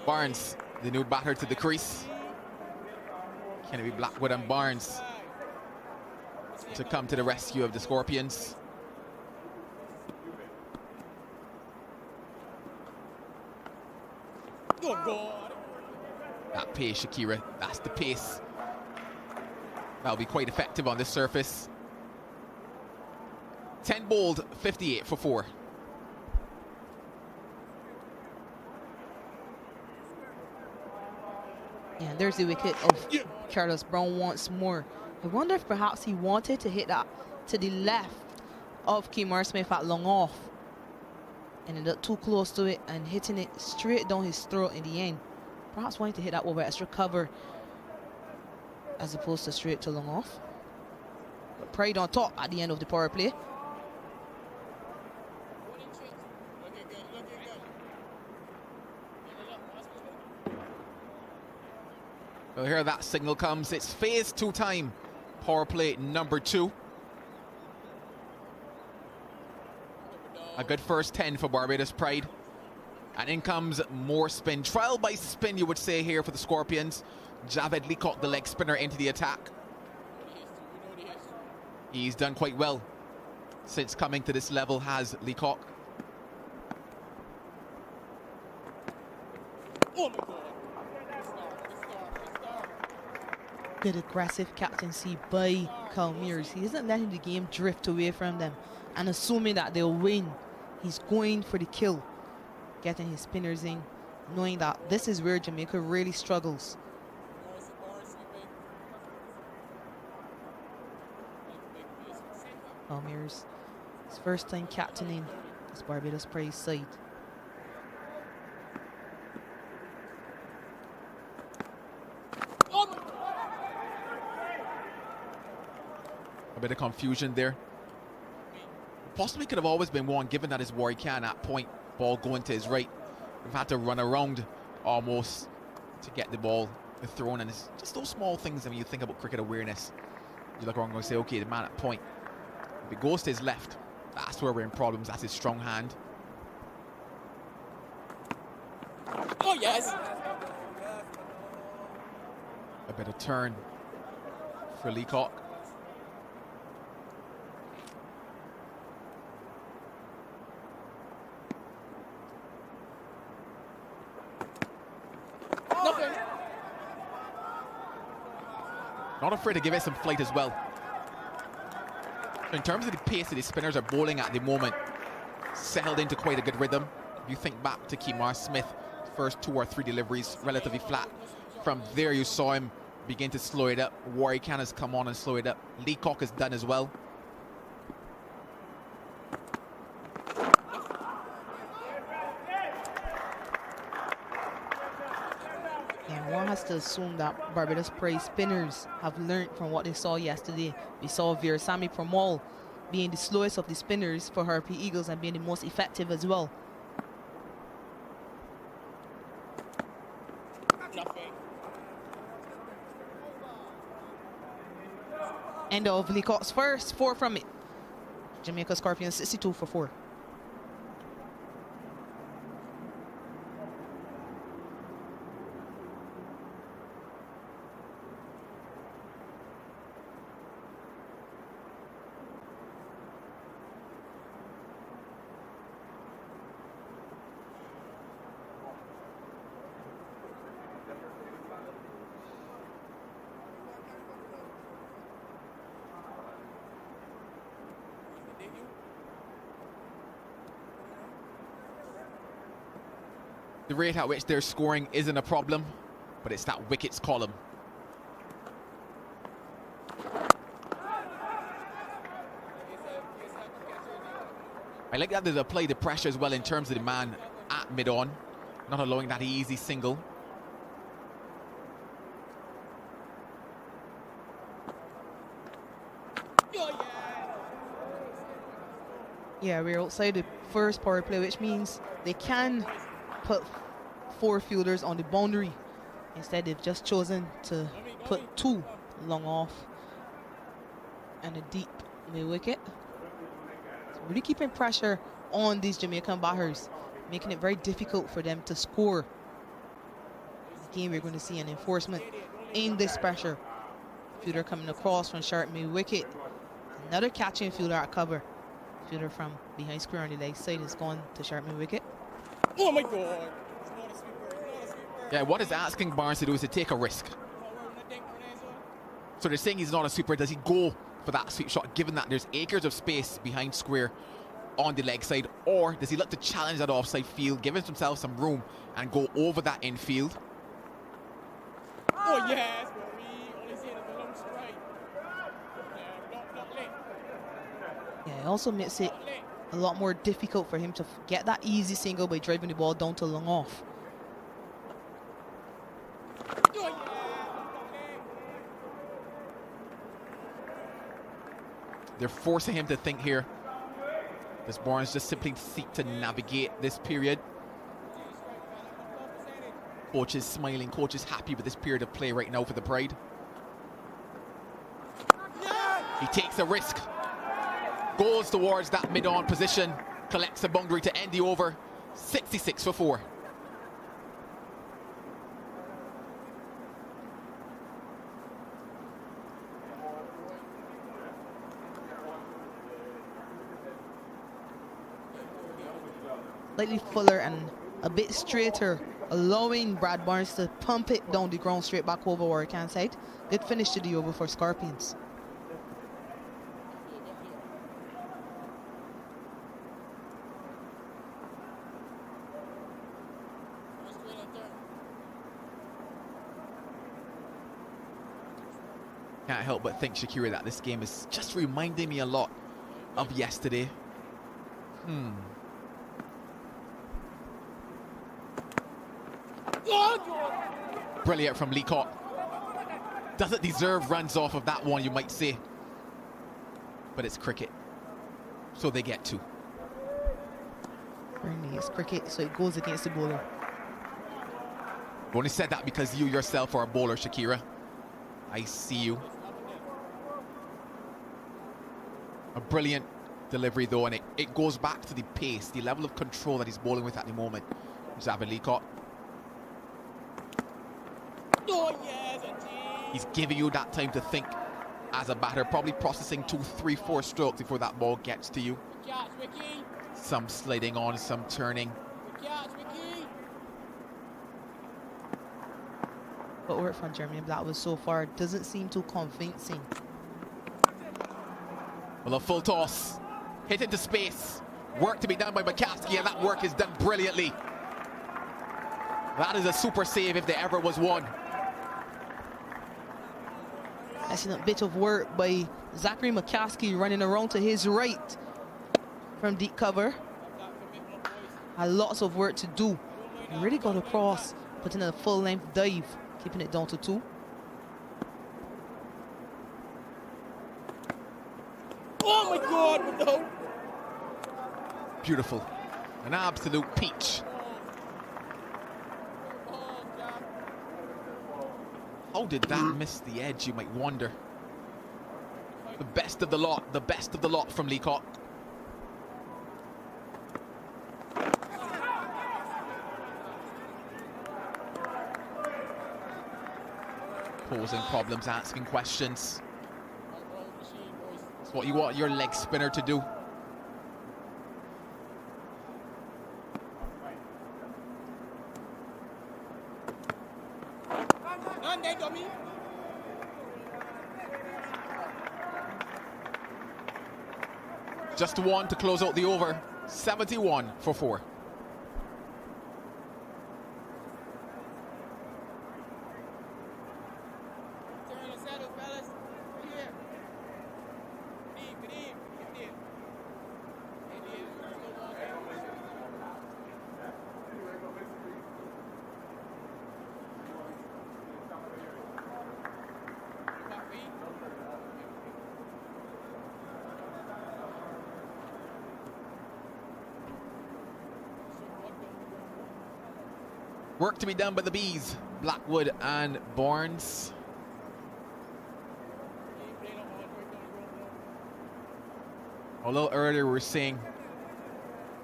Barnes, the new batter to the crease. Can it be Blackwood and Barnes to come to the rescue of the Scorpions? That pace, Shakira, that's the pace. That'll be quite effective on this surface. 10 bowled, 58 for 4. Yeah, there's the wicket of Carlos Brown once more. I wonder if perhaps he wanted to hit that to the left of Kemar Smith at long off. Ended up too close to it and hitting it straight down his throat in the end. Perhaps wanting to hit that over extra cover as opposed to straight to long off. But Pride on top at the end of the power play. Well, here that signal comes. It's phase 2 time. Power play number 2. A good first 10 for Barbados Pride. And in comes more spin. Trial by spin, you would say here for the Scorpions. Javed Leacock, the leg spinner, into the attack. He's done quite well since coming to this level, has Leacock. Oh my God. Good aggressive captaincy by Calmeers. He isn't letting the game drift away from them and assuming that they'll win. He's going for the kill, getting his spinners in, knowing that this is where Jamaica really struggles. Calmeers, his first time captaining this Barbados Pride side. A bit of confusion there. Possibly could have always been one, given that his Warrior can at point, ball going to his right. We've had to run around almost to get the ball thrown, and it's just those small things. I mean, you think about cricket awareness. You look around and say, okay, the man at point. If it goes to his left, that's where we're in problems. That's his strong hand. Oh yes. A bit of turn for Leacock. Nothing. Not afraid to give it some flight as well. In terms of the pace that the spinners are bowling at the moment, settled into quite a good rhythm. If you think back to Kemar Smith, first 2 or 3 deliveries relatively flat. From there you saw him begin to slow it up. Warrior Can has come on and slow it up. Leacock has done as well. One has to assume that Barbados Pride spinners have learned from what they saw yesterday. We saw Veersamy Pramal being the slowest of the spinners for Harpy Eagles and being the most effective as well. Nothing. End of Leacock's first, 4 from it. Jamaica Scorpions 62 for 4. The rate at which they're scoring isn't a problem, but it's that wickets column. I like that they've applied the pressure as well in terms of the man at mid-on, not allowing that easy single. Yeah, we're outside the first power play, which means they can put 4 fielders on the boundary. Instead, they've just chosen to put 2 long off and a deep mid wicket. So really keeping pressure on these Jamaican batters, making it very difficult for them to score. This game, we're going to see an enforcement in this pressure. Fielder coming across from sharp mid wicket. Another catching fielder at cover. Fielder from behind square on the leg side is gone to sharp mid wicket. Oh my God. It's not a sweeper. It's not a sweeper. Yeah, what is asking Barnes to do is to take a risk. So they're saying he's not a sweeper. Does he go for that sweep shot, given that there's acres of space behind square on the leg side? Or does he look to challenge that offside field, give himself some room and go over that infield? Oh yes, but we only see it as a long strike. Not late. Yeah, it also makes it a lot more difficult for him to get that easy single by driving the ball down to long off. They're forcing him to think here. Does Barnes just simply seek to navigate this period? Coach is smiling. Coach is happy with this period of play right now for the Pride. He takes a risk. Goes towards that mid-on position. Collects a boundary to end the over. 66 for 4. Slightly fuller and a bit straighter, allowing Brad Barnes to pump it down the ground straight back over Warwick side. Good finish to the over for Scorpions. Can't help but think, Shakira, that this game is just reminding me a lot of yesterday. Brilliant from Leacock. Doesn't deserve runs off of that one, you might say. But it's cricket, so they get 2. Certainly it's cricket, so it goes against the bowler. I only said that because you yourself are a bowler, Shakira. I see you. A brilliant delivery though, and it goes back to the pace, the level of control that he's bowling with at the moment. Zabin Leacock. He's giving you that time to think as a batter, probably processing 2, 3, 4 strokes before that ball gets to you. Some sliding on, some turning. But work from Jermaine Blackwood so far doesn't seem too convincing. Well, a full toss. Hit into space. Work to be done by McCaskey, and that work is done brilliantly. That is a super save if there ever was one. Excellent bit of work by Zachary McCaskey running around to his right from deep cover. Had lots of work to do. He really got across, putting in a full length dive, keeping it down to 2. Oh my God, no. Beautiful. An absolute peach. How did that miss the edge, you might wonder. The best of the lot from Leacock. Posing problems, asking questions. It's what you want your leg spinner to do. Just 1 to close out the over. 71 for 4. Work to be done by the Bees, Blackwood and Barnes. Although earlier we were saying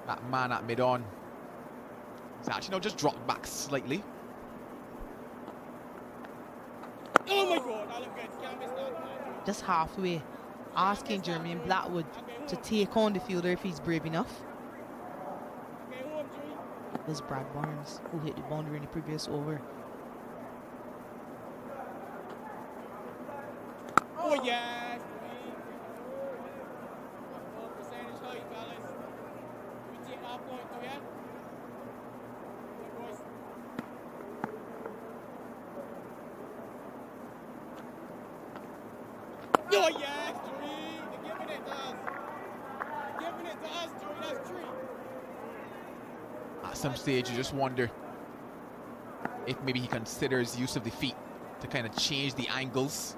that man at mid-on, he's actually now just dropped back slightly. Oh my God, I look good. Just halfway, asking Jermaine Blackwood to take on the fielder if he's brave enough. It was Brad Barnes who hit the boundary in the previous over. Oh yes! Percentage height, fellas. We take our point, yeah? Oh yes, Drew! They're giving it to us. They're giving it to us, Drew. That's true. At some stage, you just wonder if maybe he considers use of the feet to kind of change the angles.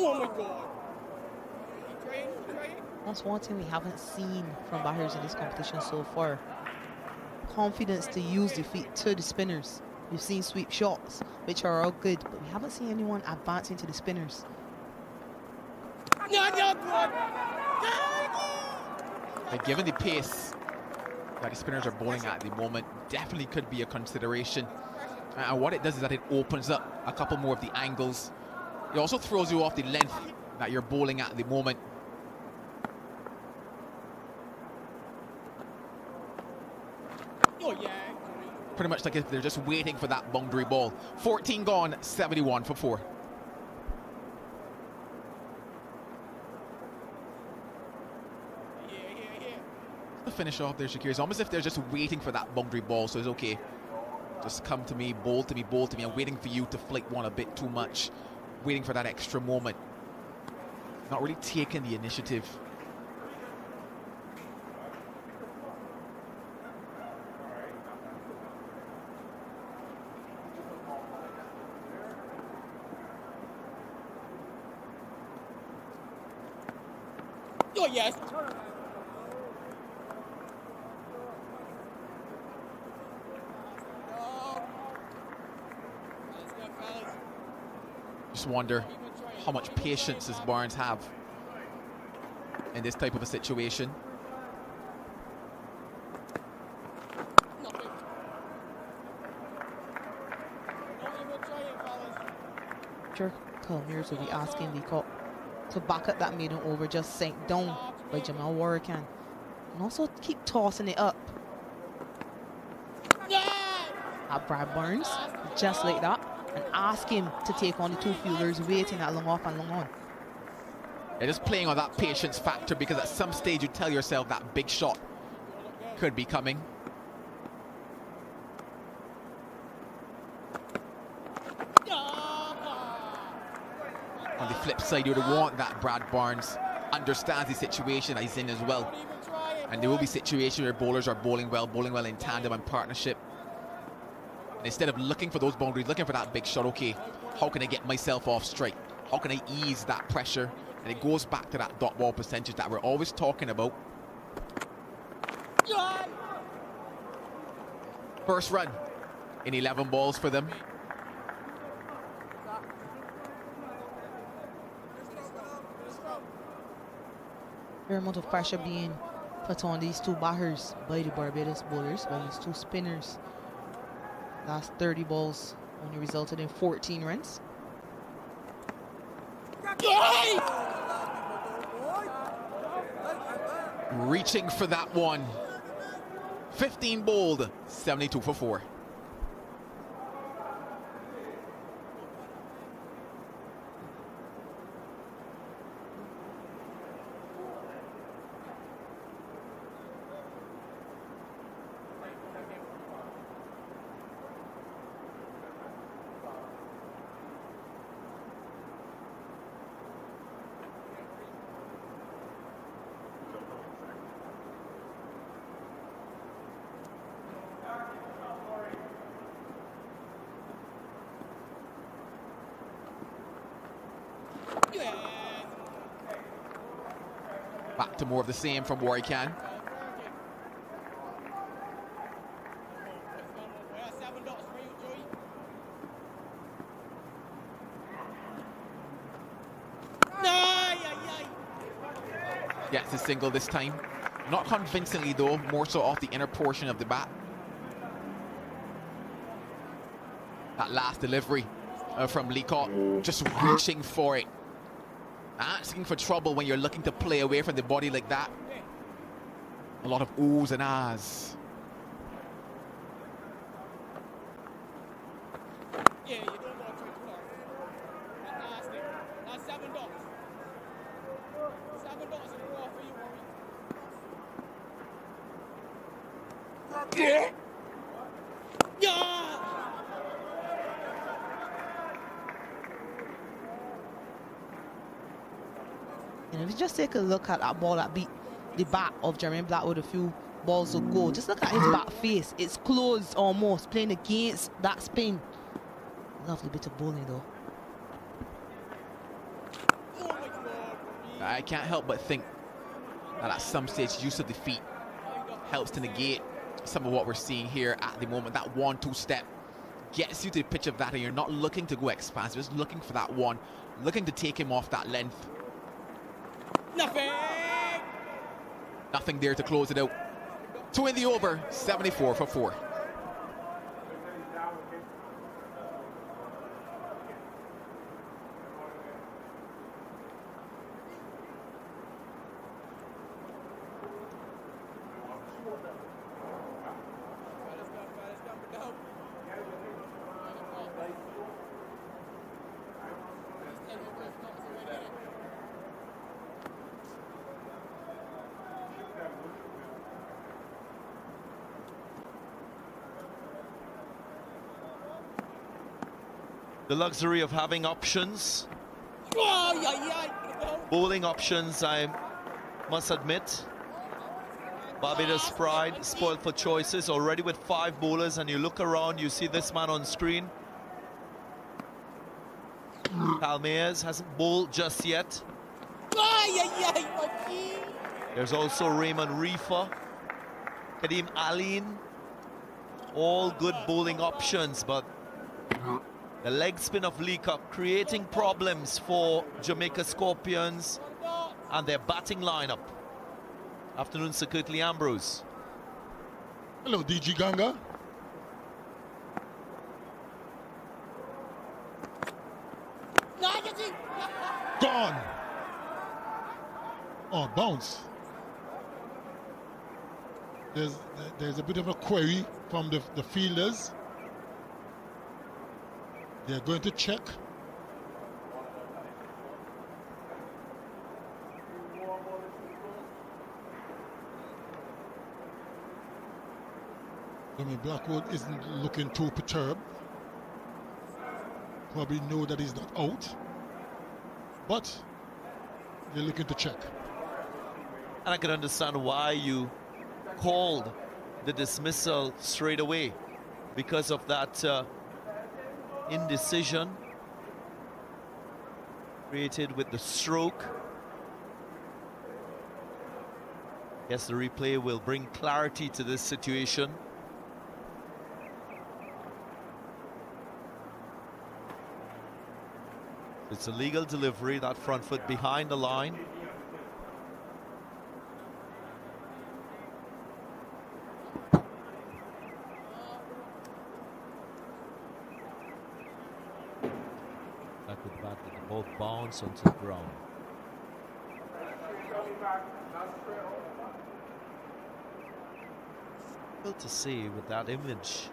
Oh my God. Trying. That's one thing we haven't seen from batters in this competition so far. Confidence to use the feet to the spinners. We've seen sweep shots, which are all good, but we haven't seen anyone advancing to the spinners. But given the pace that the spinners are bowling at the moment, definitely could be a consideration. And what it does is that it opens up a couple more of the angles. It also throws you off the length that you're bowling at the moment. Oh yeah. Pretty much like if they're just waiting for that boundary ball. 14 gone, 71 for 4. Yeah. The finish off there, Shakir. It's almost if they're just waiting for that boundary ball, so it's okay. Just come to me, bowl to me. I'm waiting for you to flick one a bit too much. Waiting for that extra moment. Not really taking the initiative. Oh yes. Just wonder how much patience does Barnes have in this type of a situation. Sure, Palmeiras will be asking the cop to back up that maiden over, just sent down by Jamal Warrican. And also keep tossing it up. At Brad Barnes, just like that, and ask him to take on the two fielders waiting at long off and long on. They're just playing on that patience factor, because at some stage you tell yourself that big shot could be coming. On the flip side, you would want that Brad Barnes understands the situation that he's in as well. And there will be situations where bowlers are bowling well in tandem and partnership. And instead of looking for those boundaries, looking for that big shot, okay, how can I get myself off straight? How can I ease that pressure? And it goes back to that dot ball percentage that we're always talking about. First run in 11 balls for them. Fair amount of pressure being put on these two batters by the Barbados bowlers, by these two spinners. Last 30 balls only resulted in 14 runs. Reaching for that one. 15 bowled, 72 for 4. Back to more of the same from Warrican. Gets a single this time. Not convincingly though, more so off the inner portion of the bat. That last delivery from Leacock, just reaching for it. Asking for trouble when you're looking to play away from the body like that. A lot of oohs and ahs. Yeah, you don't want to try too hard. That's nasty. That's $7. $7 in a row for you, Rory. Yeah. And if you just take a look at that ball that beat the bat of Jermaine Blackwood a few balls ago, just look at his bat face. It's closed almost, playing against that spin. Lovely bit of bowling though. I can't help but think that at some stage use of the feet helps to negate some of what we're seeing here at the moment. That 1-2 step gets you to the pitch of that, and you're not looking to go expansive, just looking for that one, looking to take him off that length. Nothing there to close it out. 2 in the over, 74 for 4. The luxury of having options. Bowling options, I must admit. Barbados Pride spoiled for choices, already with 5 bowlers, and you look around, you see this man on screen. Palmeiras hasn't bowled just yet. There's also Raymond Reefer, Kadeem Aline, all good bowling options, but the leg spin of Leacock creating problems for Jamaica Scorpions and their batting lineup. Afternoon, Sir Kirtley Ambrose. Hello, DG Ganga. Gone. Oh, bounce. There's a bit of a query from the fielders. They're going to check. I mean, Blackwood isn't looking too perturbed. Probably know that he's not out. But they're looking to check. And I can understand why you called the dismissal straight away, because of that indecision created with the stroke. Yes, the replay will bring clarity to this situation. It's a legal delivery, that front foot behind the line. That would bat with the ball bounce onto the ground. Difficult to see with that image.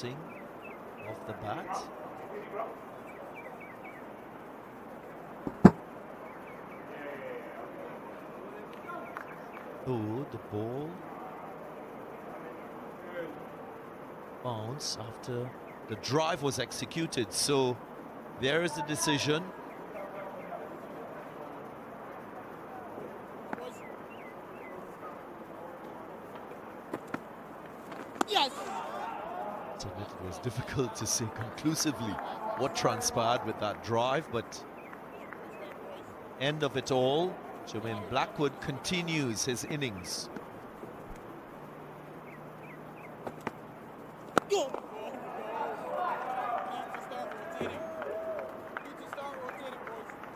Off the bat. Oh, the ball bounce after the drive was executed. So there is the decision. It was difficult to say conclusively what transpired with that drive, but end of it all, Jermaine Blackwood continues his innings.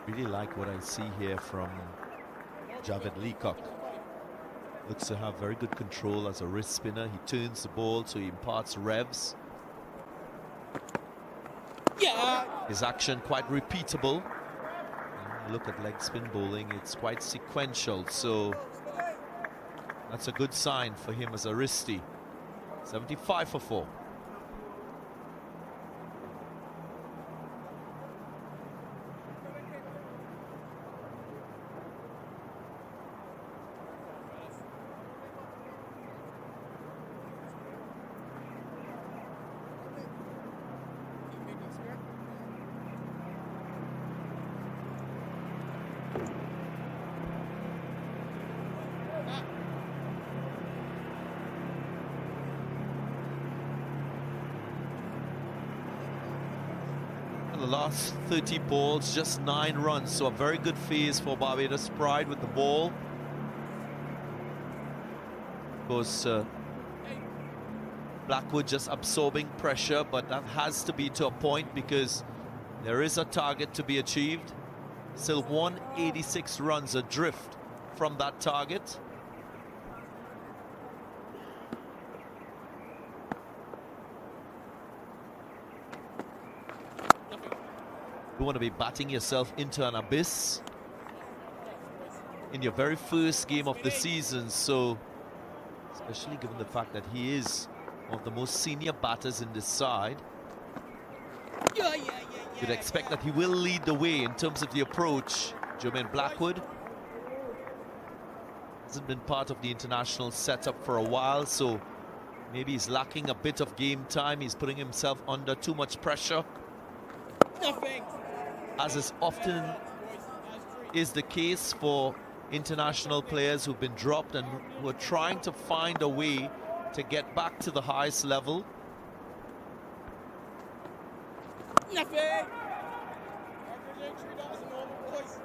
Really like what I see here from Javed Leacock. Looks to have very good control as a wrist spinner. He turns the ball, so he imparts revs. His action quite repeatable. Look at leg spin bowling, it's quite sequential, so that's a good sign for him as a wristy. 75 for 4. last 30 balls, just 9 runs. So a very good phase for Barbados Pride with the ball. Of course, Blackwood just absorbing pressure, but that has to be to a point because there is a target to be achieved. Still 186 runs adrift from that target. You want to be batting yourself into an abyss in your very first game of the season, so especially given the fact that he is one of the most senior batters in this side, you'd expect that he will lead the way in terms of the approach. Jermaine Blackwood hasn't been part of the international setup for a while, so maybe he's lacking a bit of game time. He's putting himself under too much pressure, as is often is the case for international players who've been dropped and who are trying to find a way to get back to the highest level.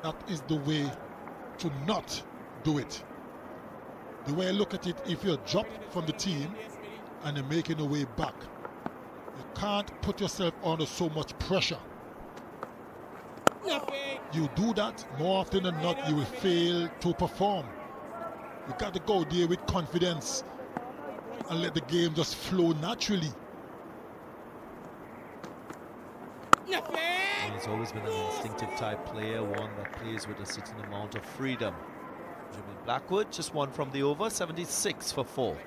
That is the way to not do it. The way I look at it, if you're dropped from the team and you're making a way back, you can't put yourself under so much pressure. You do that, more often than not, you will fail to perform. You got to go there with confidence and let the game just flow naturally. He's always been an instinctive type player, one that plays with a certain amount of freedom. Jermaine Blackwood just one from the over, 76 for 4.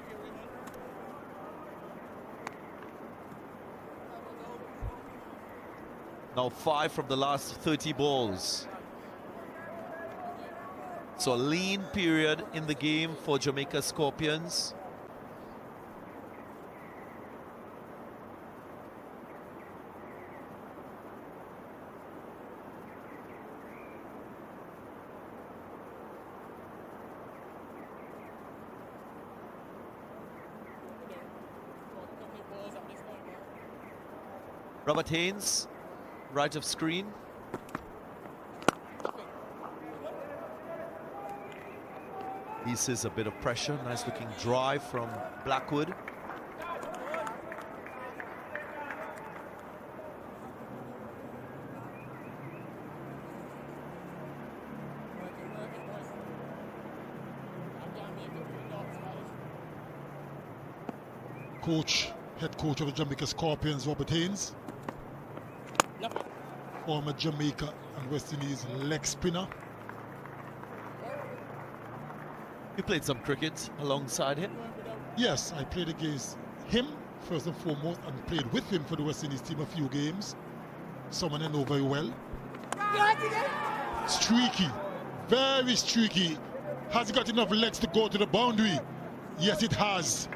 Now 5 from the last 30 balls. So a lean period in the game for Jamaica Scorpions. Robert Haynes, right of screen. This is a bit of pressure. Nice looking drive from Blackwood. Head coach of the Jamaica Scorpions, Robert Haynes. Former Jamaica and West Indies leg spinner. You played some cricket alongside him? Yes, I played against him first and foremost and played with him for the West Indies team a few games. Someone I know very well. Streaky, very streaky. Has he got enough legs to go to the boundary? Yes, it has.